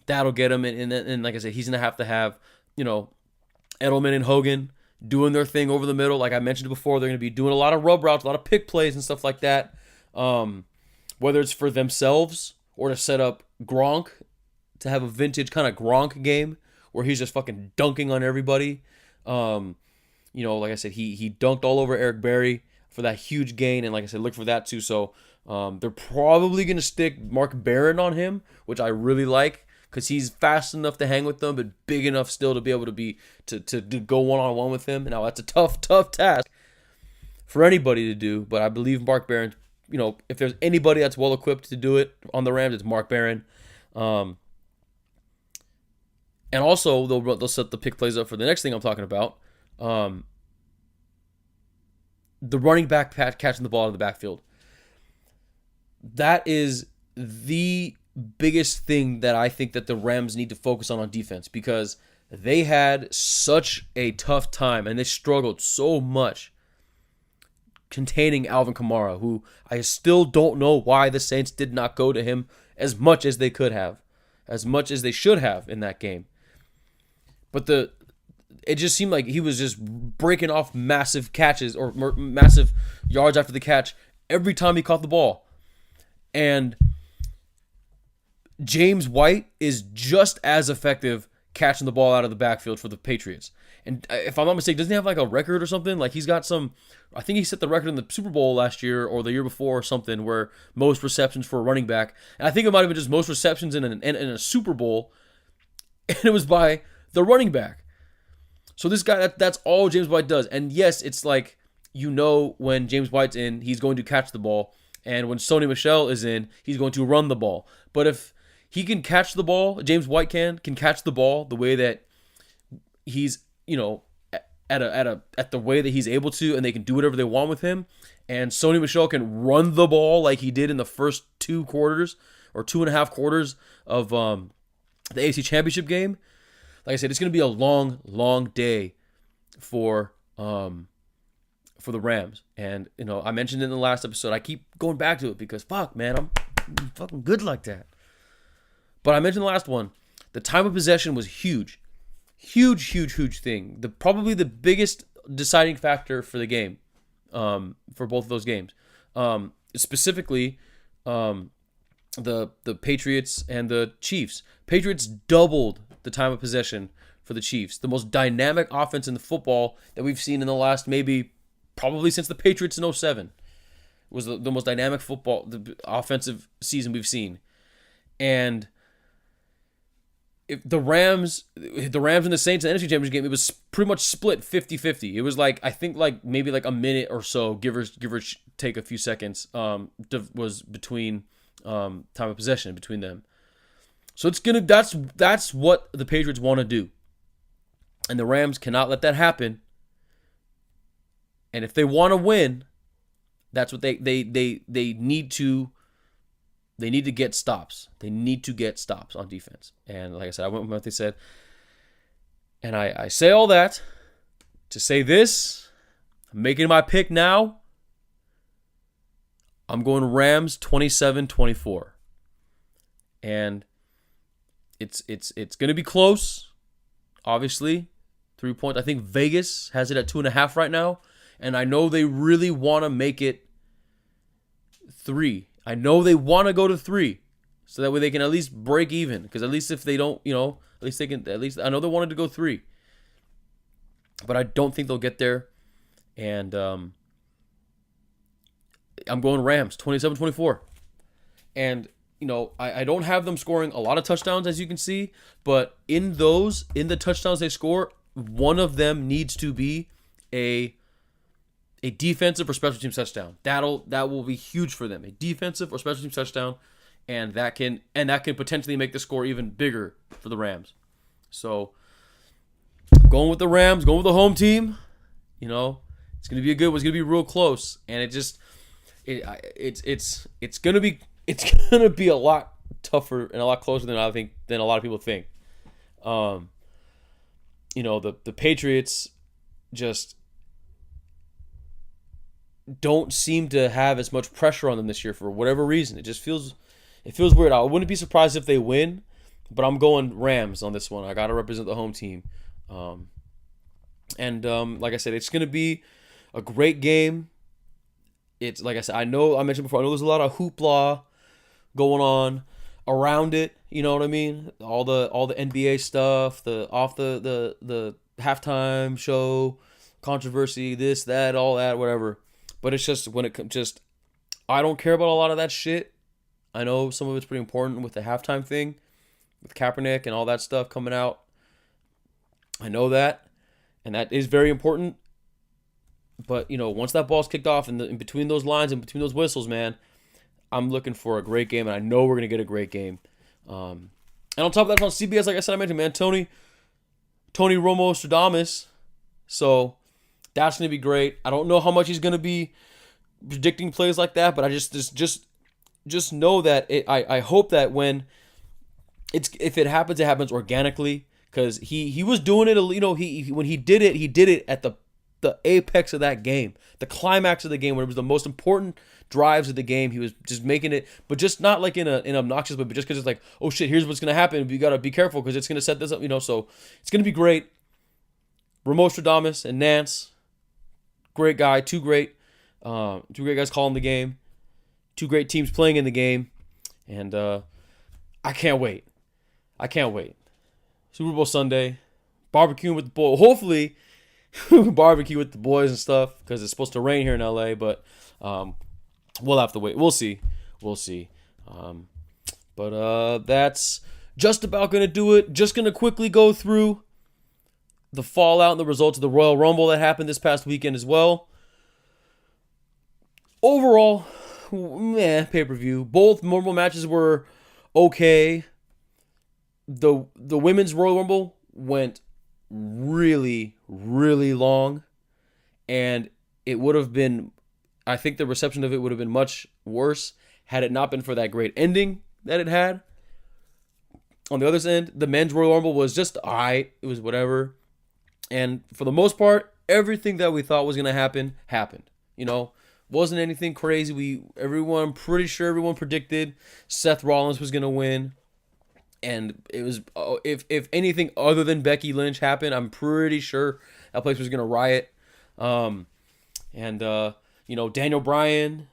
That'll get him, and like I said, he's gonna have Edelman and Hogan doing their thing over the middle. Like I mentioned before, they're gonna be doing a lot of rub routes, a lot of pick plays and stuff like that. Whether it's for themselves or to set up Gronk to have a vintage kind of Gronk game where he's just fucking dunking on everybody. Like I said, he dunked all over Eric Berry for that huge gain, and like I said, look for that too. So they're probably going to stick Mark Barron on him, which I really like because he's fast enough to hang with them, but big enough still to be able to go one-on-one with him. Now, that's a tough task for anybody to do, but I believe Mark Barron, if there's anybody that's well-equipped to do it on the Rams, it's Mark Barron. And also, they'll set the pick plays up for the next thing I'm talking about. The running back catching the ball out of the backfield. That is the biggest thing that I think that the Rams need to focus on defense, because they had such a tough time and they struggled so much containing Alvin Kamara, who I still don't know why the Saints did not go to him as much as they could have, as much as they should have in that game. But it just seemed like he was just breaking off massive catches or massive yards after the catch every time he caught the ball. And James White is just as effective catching the ball out of the backfield for the Patriots. And if I'm not mistaken, doesn't he have like a record or something? Like he's got I think he set the record in the Super Bowl last year or the year before or something, where most receptions for a running back. And I think it might have been just most receptions in a Super Bowl. And it was by the running back. So this guy, that's all James White does. And yes, it's like, when James White's in, he's going to catch the ball. And when Sony Michel is in, he's going to run the ball. But if he can catch the ball, James White can catch the ball the way that he's, at the way that he's able to, and they can do whatever they want with him. And Sony Michel can run the ball like he did in the first 2 quarters or 2.5 quarters of the AFC Championship game. Like I said, it's going to be a long, long day for the Rams. And, I mentioned in the last episode, I keep going back to it because, fuck, man, I'm fucking good like that. But I mentioned the last one, the time of possession was huge. Huge, huge, huge thing. Probably the biggest deciding factor for the game, for both of those games. Specifically, the Patriots and the Chiefs. Patriots doubled the time of possession for the Chiefs. The most dynamic offense in the football that we've seen in the last probably since the Patriots in 2007. Was the most dynamic the offensive season we've seen. And if the Rams and the Saints in the NFC Championship game, it was pretty much split 50-50. It was maybe a minute or so, give or take a few seconds, was between time of possession between them. So that's what the Patriots want to do. And the Rams cannot let that happen. And if they want to win, that's what they need to. They need to get stops. They need to get stops on defense. And like I said, I went with what they said. And I say all that to say this. I'm making my pick now. I'm going Rams 27-24. And it's going to be close, obviously. 3 points. I think Vegas has it at 2.5 right now. And I know they really want to make it 3. I know they want to go to 3, so that way they can at least break even. Because at least if they don't, at least they can. At least I know they wanted to go 3, but I don't think they'll get there. And I'm going Rams 27-24. And I don't have them scoring a lot of touchdowns, as you can see, but in the touchdowns they score, one of them needs to be a defensive or special teams touchdown. That will be huge for them. A defensive or special teams touchdown, and that can potentially make the score even bigger for the Rams. So I'm going with the Rams, going with the home team. It's gonna be a good one. It's gonna be real close, and it's gonna be a lot tougher and a lot closer than a lot of people think. The Patriots just don't seem to have as much pressure on them this year for whatever reason. It feels weird. I wouldn't be surprised if they win, but I'm going Rams on this one. I got to represent the home team. Like I said, it's going to be a great game. It's like I said, I mentioned before, I know there's a lot of hoopla going on around it. You know what I mean? All the NBA stuff, the halftime show, controversy, this, that, all that, whatever. But it's just I don't care about a lot of that shit. I know some of it's pretty important with the halftime thing, with Kaepernick and all that stuff coming out. I know that, and that is very important. But once that ball's kicked off in between those lines and between those whistles, man, I'm looking for a great game, and I know we're gonna get a great game. And on top of that, on CBS, like I said, I mentioned, man, Tony Romo Stradamus. So that's going to be great. I don't know how much he's going to be predicting plays like that, but I just know that I hope that when if it happens, it happens organically, because he was doing it. When he did it at the apex of that game, the climax of the game, when it was the most important drives of the game. He was just making it, but just not like in an obnoxious way, but just because it's like, oh shit, here's what's going to happen. You got to be careful because it's going to set this up, so it's going to be great. Ramo Stradamus and Nance, great guy, two great guys calling the game, two great teams playing in the game, and I can't wait. Super Bowl Sunday, barbecuing with the boys. Hopefully, barbecue with the boys and stuff, because it's supposed to rain here in LA, but we'll have to wait. We'll see. But that's just about going to do it. Just going to quickly go through the fallout and the results of the Royal Rumble that happened this past weekend as well. Overall, pay-per-view. Both normal matches were okay. The women's Royal Rumble went really, really long, and it would have been, I think the reception of it would have been much worse had it not been for that great ending that it had. On the other end, the men's Royal Rumble was just alright. It was whatever. And for the most part, everything that we thought was going to happen, happened. You know, wasn't anything crazy. Pretty sure everyone predicted Seth Rollins was going to win. And it was, if anything other than Becky Lynch happened, I'm pretty sure that place was going to riot. Daniel Bryan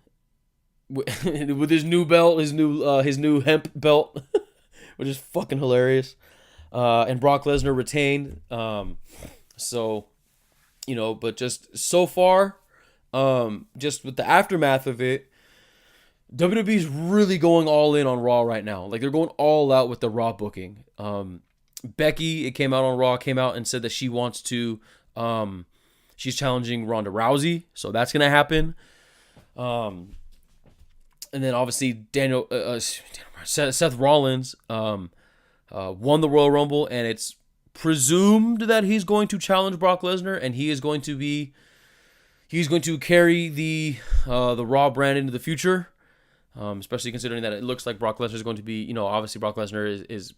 with his new belt, his new hemp belt, which is fucking hilarious. And Brock Lesnar retained. But just so far, just with the aftermath of it, WWE's really going all in on Raw right now. Like, they're going all out with the Raw booking. Becky, it came out on Raw, came out and said that she wants to, she's challenging Ronda Rousey, so that's going to happen. And then obviously Seth Rollins won the Royal Rumble, and it's presumed that he's going to challenge Brock Lesnar, and he's going to carry the Raw brand into the future. Especially considering that it looks like Brock Lesnar is going to be, obviously Brock Lesnar is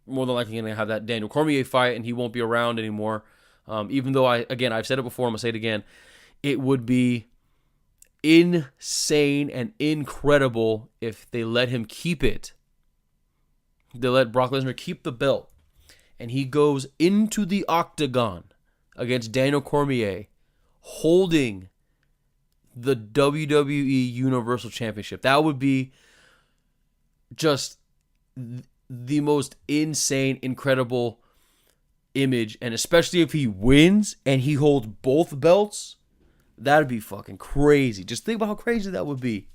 more than likely going to have that Daniel Cormier fight, and he won't be around anymore. Even though I've said it before, I'm gonna say it again. It would be insane and incredible if they let him keep it. They let Brock Lesnar keep the belt, and he goes into the octagon against Daniel Cormier, holding the WWE Universal Championship. That would be just the most insane, incredible image. And especially if he wins and he holds both belts, that'd be fucking crazy. Just think about how crazy that would be.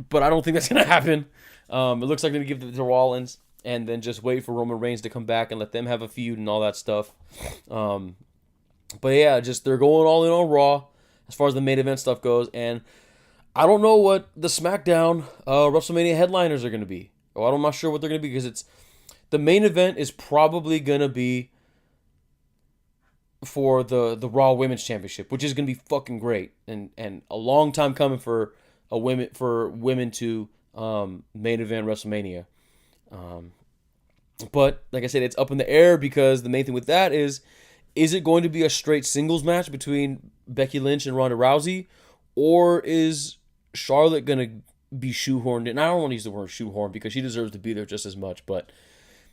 But I don't think that's going to happen. It looks like they're going to give it to Rollins and then just wait for Roman Reigns to come back and let them have a feud and all that stuff. But yeah, just they're going all in on Raw as far as the main event stuff goes. And I don't know what the SmackDown WrestleMania headliners are going to be. I'm not sure what they're going to be, because the main event is probably going to be for the Raw Women's Championship, which is going to be fucking great and a long time coming for women to main event WrestleMania. But like I said, it's up in the air, because the main thing with that is it going to be a straight singles match between Becky Lynch and Ronda Rousey, or is Charlotte going to be shoehorned in? I don't want to use the word shoehorned because she deserves to be there just as much, but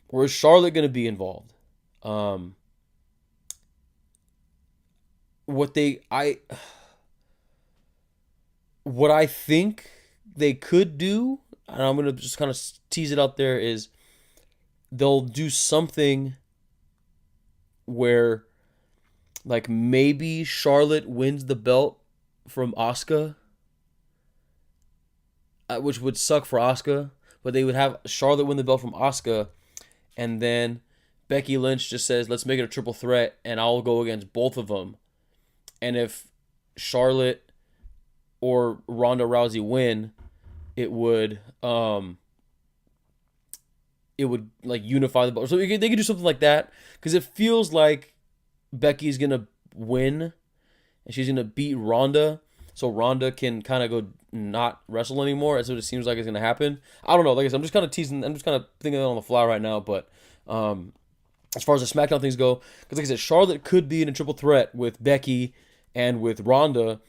or is Charlotte going to be involved? What I think they could do, and I'm going to just kind of tease it out there, is they'll do something where, like, maybe Charlotte wins the belt from Asuka, which would suck for Asuka, but they would have Charlotte win the belt from Asuka, and then Becky Lynch just says, let's make it a triple threat, and I'll go against both of them. And if Charlotte or Ronda Rousey win, it would like unify the belt. So they could do something like that, because it feels like Becky's gonna win and she's gonna beat Ronda, so Ronda can kind of go not wrestle anymore. That's what it seems like is gonna happen. I don't know. Like I said, I'm just kind of teasing. I'm just kind of thinking on the fly right now. But as far as the SmackDown things go, because like I said, Charlotte could be in a triple threat with Becky and with Ronda.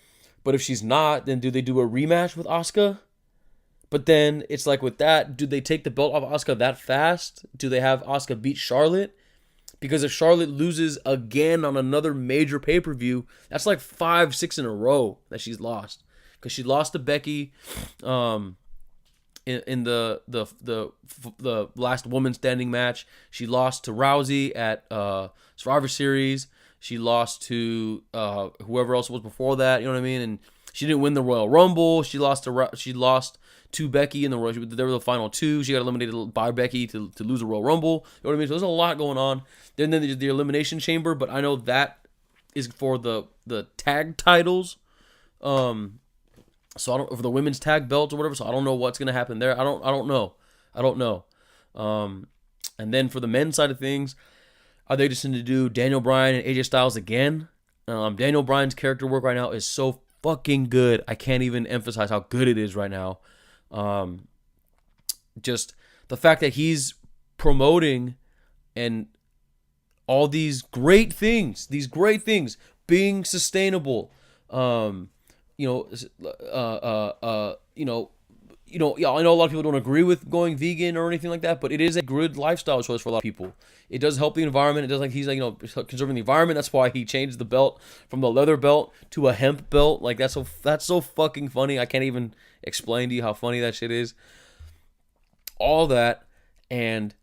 But if she's not, then do they do a rematch with Asuka? But then it's like with that, do they take the belt off Asuka that fast? Do they have Asuka beat Charlotte? Because if Charlotte loses again on another major pay-per-view, that's like 5-6 in a row that she's lost. Because she lost to Becky in the last woman standing match. She lost to Rousey at Survivor Series. She lost to whoever else was before that. You know what I mean? And she didn't win the Royal Rumble. She lost to Becky in the Royal. They were the final two. She got eliminated by Becky to lose the Royal Rumble. You know what I mean? So there's a lot going on. Then there's the Elimination Chamber, but I know that is for the tag titles. So I don't, for the women's tag belts or whatever. So I don't know what's gonna happen there. I don't know. And then for the men's side of things, Are they just going to do Daniel Bryan and AJ Styles again? Daniel Bryan's character work right now is so fucking good. I can't even emphasize how good it is right now. Just the fact that he's promoting and all these great things, being sustainable. Yeah, I know a lot of people don't agree with going vegan or anything like that, but it is a good lifestyle choice for a lot of people. It does help the environment. It does, like, he's like, conserving the environment. That's why he changed the belt from the leather belt to a hemp belt. Like, that's so fucking funny. I can't even explain to you how funny that shit is. All that, and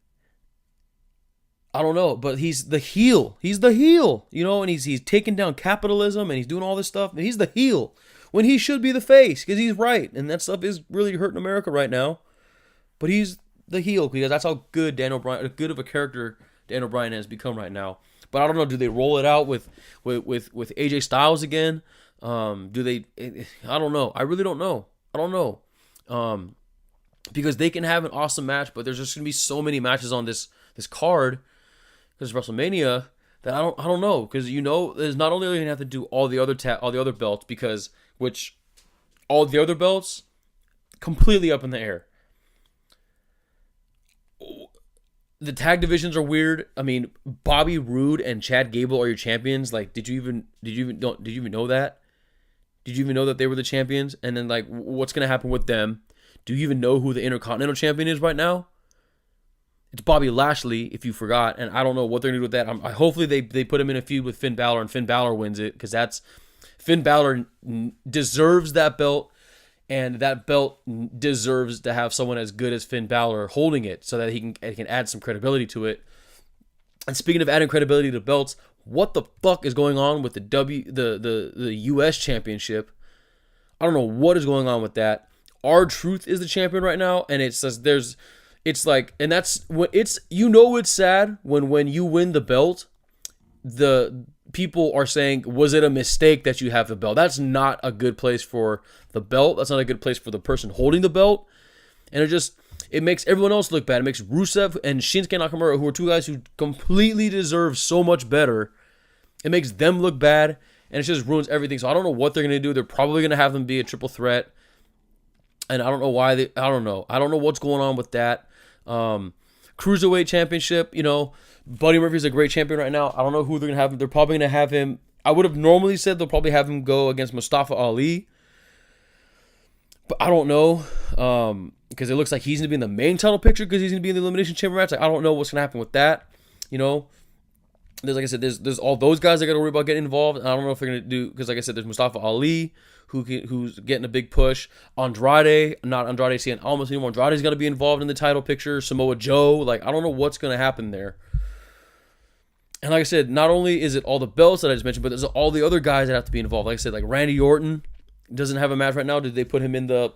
I don't know, but he's the heel. He's the heel, and he's taking down capitalism, and he's doing all this stuff, and he's the heel when he should be the face, because he's right, and that stuff is really hurting America right now. But he's the heel because that's how good good of a character Daniel Bryan has become right now. But I don't know, do they roll it out with AJ Styles again? Do they? I don't know. I really don't know. I don't know. Because they can have an awesome match, but there's just gonna be so many matches on this card because WrestleMania that I don't know, because there's not only are they gonna have to do all the other belts, because all the other belts completely up in the air. The tag divisions are weird. I mean, Bobby Roode and Chad Gable are your champions. Like, did you even know that? Did you even know that they were the champions? And then, like, what's gonna happen with them? Do you even know who the Intercontinental Champion is right now? It's Bobby Lashley, if you forgot, and I don't know what they're going to do with that. Hopefully they put him in a feud with Finn Balor, and Finn Balor wins it, because Finn Balor deserves that belt, and that belt deserves to have someone as good as Finn Balor holding it, so that he can add some credibility to it. And speaking of adding credibility to belts, what the fuck is going on with the U.S. Championship? I don't know what is going on with that. R-Truth is the champion right now, and it says it's like, and that's when it's sad when you win the belt, the people are saying, was it a mistake that you have the belt? That's not a good place for the belt. That's not a good place for the person holding the belt, and it makes everyone else look bad. It makes Rusev and Shinsuke Nakamura, who are two guys who completely deserve so much better, it makes them look bad, and it just ruins everything. So I don't know what they're gonna do. They're probably gonna have them be a triple threat. And I don't know why I don't know. I don't know what's going on with that. Cruiserweight Championship, Buddy Murphy's a great champion right now. I don't know who they're going to have. They're probably going to have him. I would have normally said they'll probably have him go against Mustafa Ali. But I don't know. Because it looks like he's going to be in the main title picture, because he's going to be in the Elimination Chamber match. Like, I don't know what's going to happen with that. There's, like I said, there's all those guys that got to worry about getting involved. And I don't know if they're going to do, because like I said, there's Mustafa Ali, who's getting a big push. Andrade Cien Almas anymore. Andrade's going to be involved in the title picture. Samoa Joe. Like, I don't know what's going to happen there. And like I said, not only is it all the belts that I just mentioned, but there's all the other guys that have to be involved. Like I said, like Randy Orton doesn't have a match right now. Did they put him in the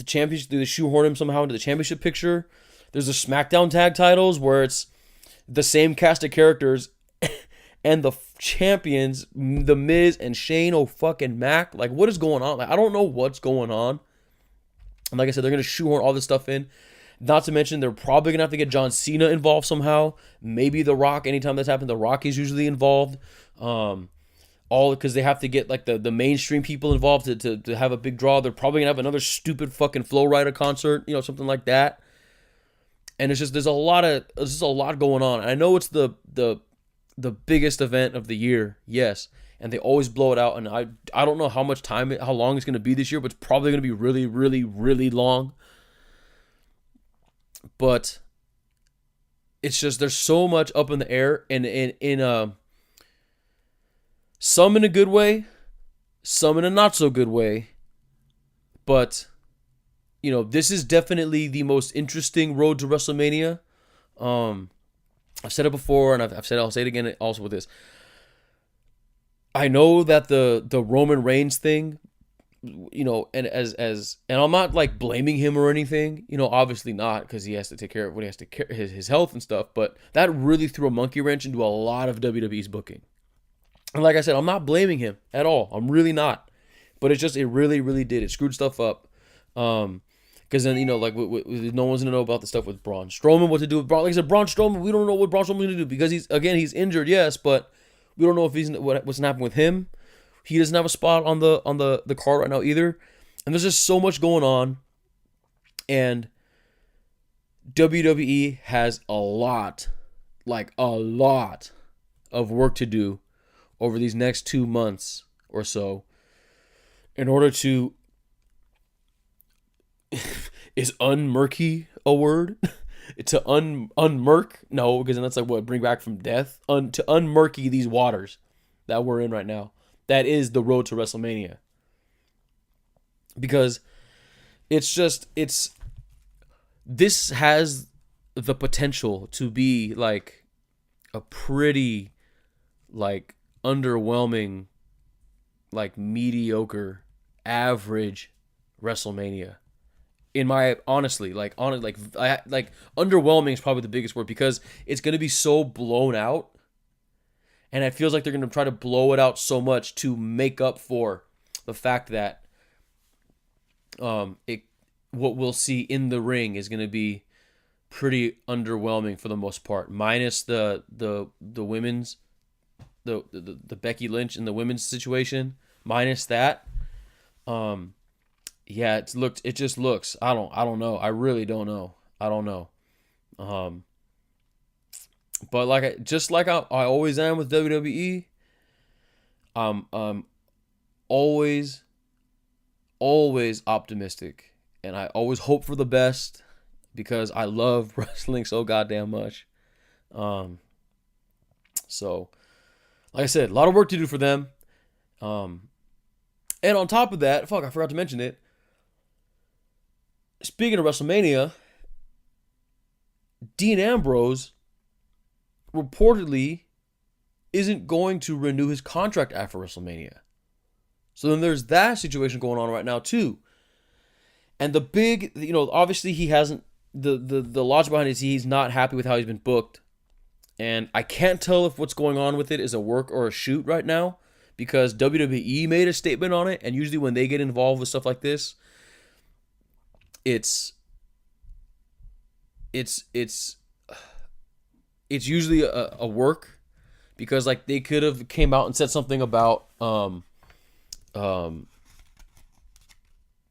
championship? Did they shoehorn him somehow into the championship picture? There's the SmackDown tag titles where it's the same cast of characters and the champions, The Miz and Shane fucking Mac. Like, what is going on? Like, I don't know what's going on. And like I said, they're going to shoehorn all this stuff in. Not to mention, they're probably going to have to get John Cena involved somehow. Maybe The Rock. Anytime that's happened, The Rock is usually involved. All because they have to get like the mainstream people involved to have a big draw. They're probably going to have another stupid fucking Flow Rider concert, something like that. And it's just there's just a lot going on. And I know it's the biggest event of the year, yes, and they always blow it out. And I don't know how long it's going to be this year, but it's probably going to be really, really, really long. But it's just there's so much up in the air, and in some in a good way, some in a not so good way, but. This is definitely the most interesting road to WrestleMania. I've said it before, and I'll say it again also with this. I know that the Roman Reigns thing, and and I'm not like blaming him or anything, obviously not, because he has to take care of his health and stuff. But that really threw a monkey wrench into a lot of WWE's booking. And like I said, I'm not blaming him at all. I'm really not. But it really, really did. It screwed stuff up. Because then, like, no one's going to know about the stuff with Braun Strowman, what to do with Braun. Like I said, Braun Strowman, we don't know what Braun Strowman's going to do because he's injured, yes, but we don't know if what's going to happen with him. He doesn't have a spot on the card right now either. And there's just so much going on. And WWE has a lot of work to do over these next 2 months or so in order to is unmurky a word? To unmurk? No, because then that's like what, bring back from death? To unmurky these waters that we're in right now. That is the road to WrestleMania. Because this has the potential to be like a pretty like underwhelming, like mediocre, average WrestleMania. In my underwhelming is probably the biggest word because it's going to be so blown out, and it feels like they're going to try to blow it out so much to make up for the fact that what we'll see in the ring is going to be pretty underwhelming for the most part, minus the women's the Becky Lynch and the women's situation, minus that. Yeah, it just looks. I don't know. I really don't know. I don't know. But like I always am with WWE, I'm always optimistic, and I always hope for the best because I love wrestling so goddamn much. So like I said, a lot of work to do for them. And on top of that, I forgot to mention it. Speaking of WrestleMania, Dean Ambrose reportedly isn't going to renew his contract after WrestleMania. So then there's that situation going on right now too. And the big, obviously he hasn't, the logic behind it is he's not happy with how he's been booked. And I can't tell if what's going on with it is a work or a shoot right now because WWE made a statement on it. And usually when they get involved with stuff like this, it's usually a work because like they could have came out and said something about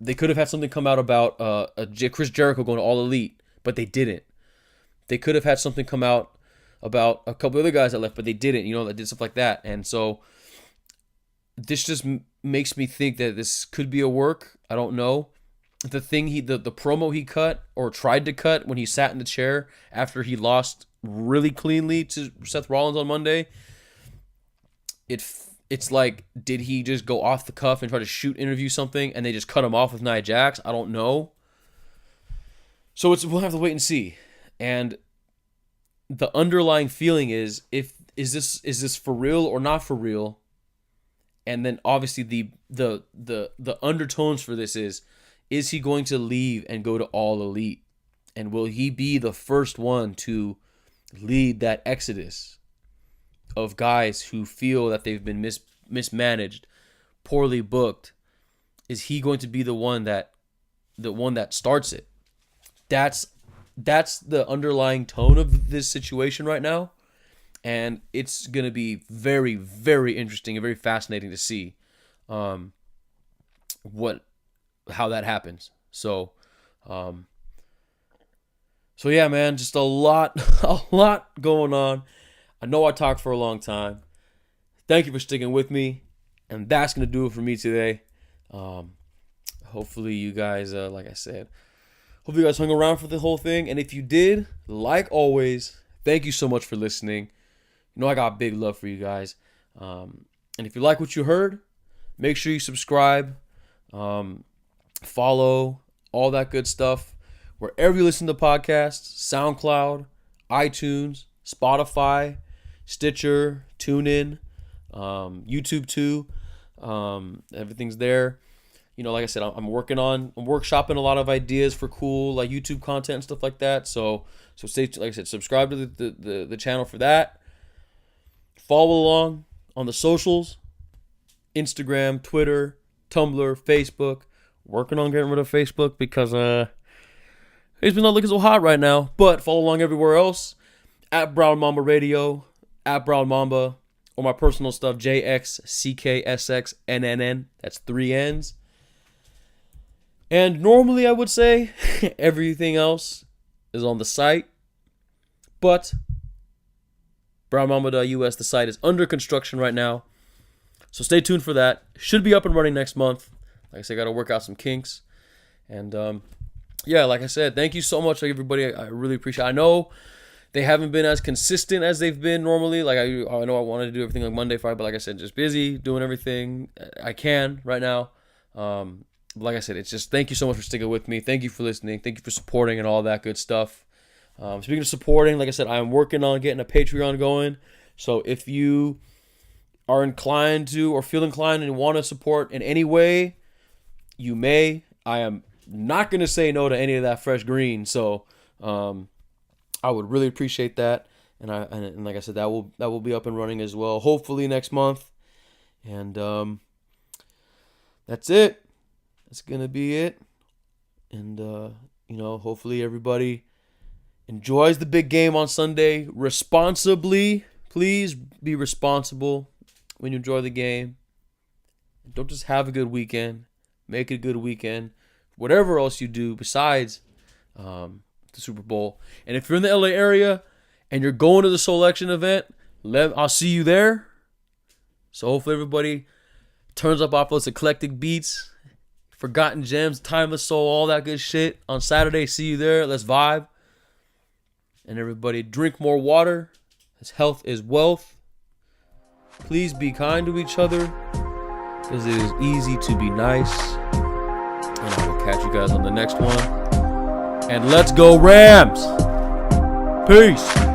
they could have had something come out about Chris Jericho going to All Elite, but they didn't. They could have had something come out about a couple other guys that left, but they didn't. That did stuff like that, and so this just makes me think that this could be a work. I don't know. The promo he cut or tried to cut when he sat in the chair after he lost really cleanly to Seth Rollins on Monday, it's like, did he just go off the cuff and try to interview something and they just cut him off with Nia Jax? I don't know. So we'll have to wait and see. And the underlying feeling is is this for real or not for real? And then obviously the undertones for this is he going to leave and go to All Elite? And will he be the first one to lead that exodus of guys who feel that they've been mismanaged, poorly booked? Is he going to be the one that starts it? That's the underlying tone of this situation right now. And it's going to be very, very interesting and very fascinating to see how that happens. So yeah, man, just a lot going on. I know I talked for a long time. Thank you for sticking with me. And that's going to do it for me today. Hopefully you guys, like I said, hope you guys hung around for the whole thing. And if you did, like always, thank you so much for listening. I got big love for you guys. And if you like what you heard, make sure you subscribe, follow, all that good stuff. Wherever you listen to podcasts, SoundCloud, iTunes, Spotify, Stitcher, TuneIn, YouTube too. Everything's there. Like I said, I'm workshopping a lot of ideas for cool like YouTube content and stuff like that. So stay, like I said, subscribe to the channel for that. Follow along on the socials, Instagram, Twitter, Tumblr, Facebook. Working on getting rid of Facebook because It's been not looking so hot right now, but follow along everywhere else. At Brown Mamba Radio, at Brown Mamba, or my personal stuff, JXCKSXNNN. That's 3 N's. And normally I would say everything else is on the site, but brownmamba.us, the site is under construction right now. So stay tuned for that. Should be up and running next month. Like I said, got to work out some kinks. And yeah, like I said, thank you so much, everybody. I really appreciate it. I know they haven't been as consistent as they've been normally. Like I know I wanted to do everything like Monday, Friday, but like I said, just busy doing everything I can right now. Like I said, it's just thank you so much for sticking with me. Thank you for listening. Thank you for supporting and all that good stuff. Speaking of supporting, like I said, I'm working on getting a Patreon going. So if you are inclined to or feel inclined and want to support in any way, you may. I am not going to say no to any of that fresh green. So I would really appreciate that. And like I said, that will be up and running as well, hopefully next month. And that's it. That's going to be it. And, hopefully everybody enjoys the big game on Sunday responsibly. Please be responsible when you enjoy the game. Don't just have a good weekend. Make it a good weekend. Whatever else you do besides the Super Bowl. And if you're in the LA area and you're going to the selection event, I'll see you there. So hopefully everybody turns up off those eclectic beats, Forgotten Gems, Timeless Soul, all that good shit. On Saturday, see you there. Let's vibe. And everybody drink more water, as health is wealth. Please be kind to each other, because it is easy to be nice. And I will catch you guys on the next one. And let's go Rams! Peace!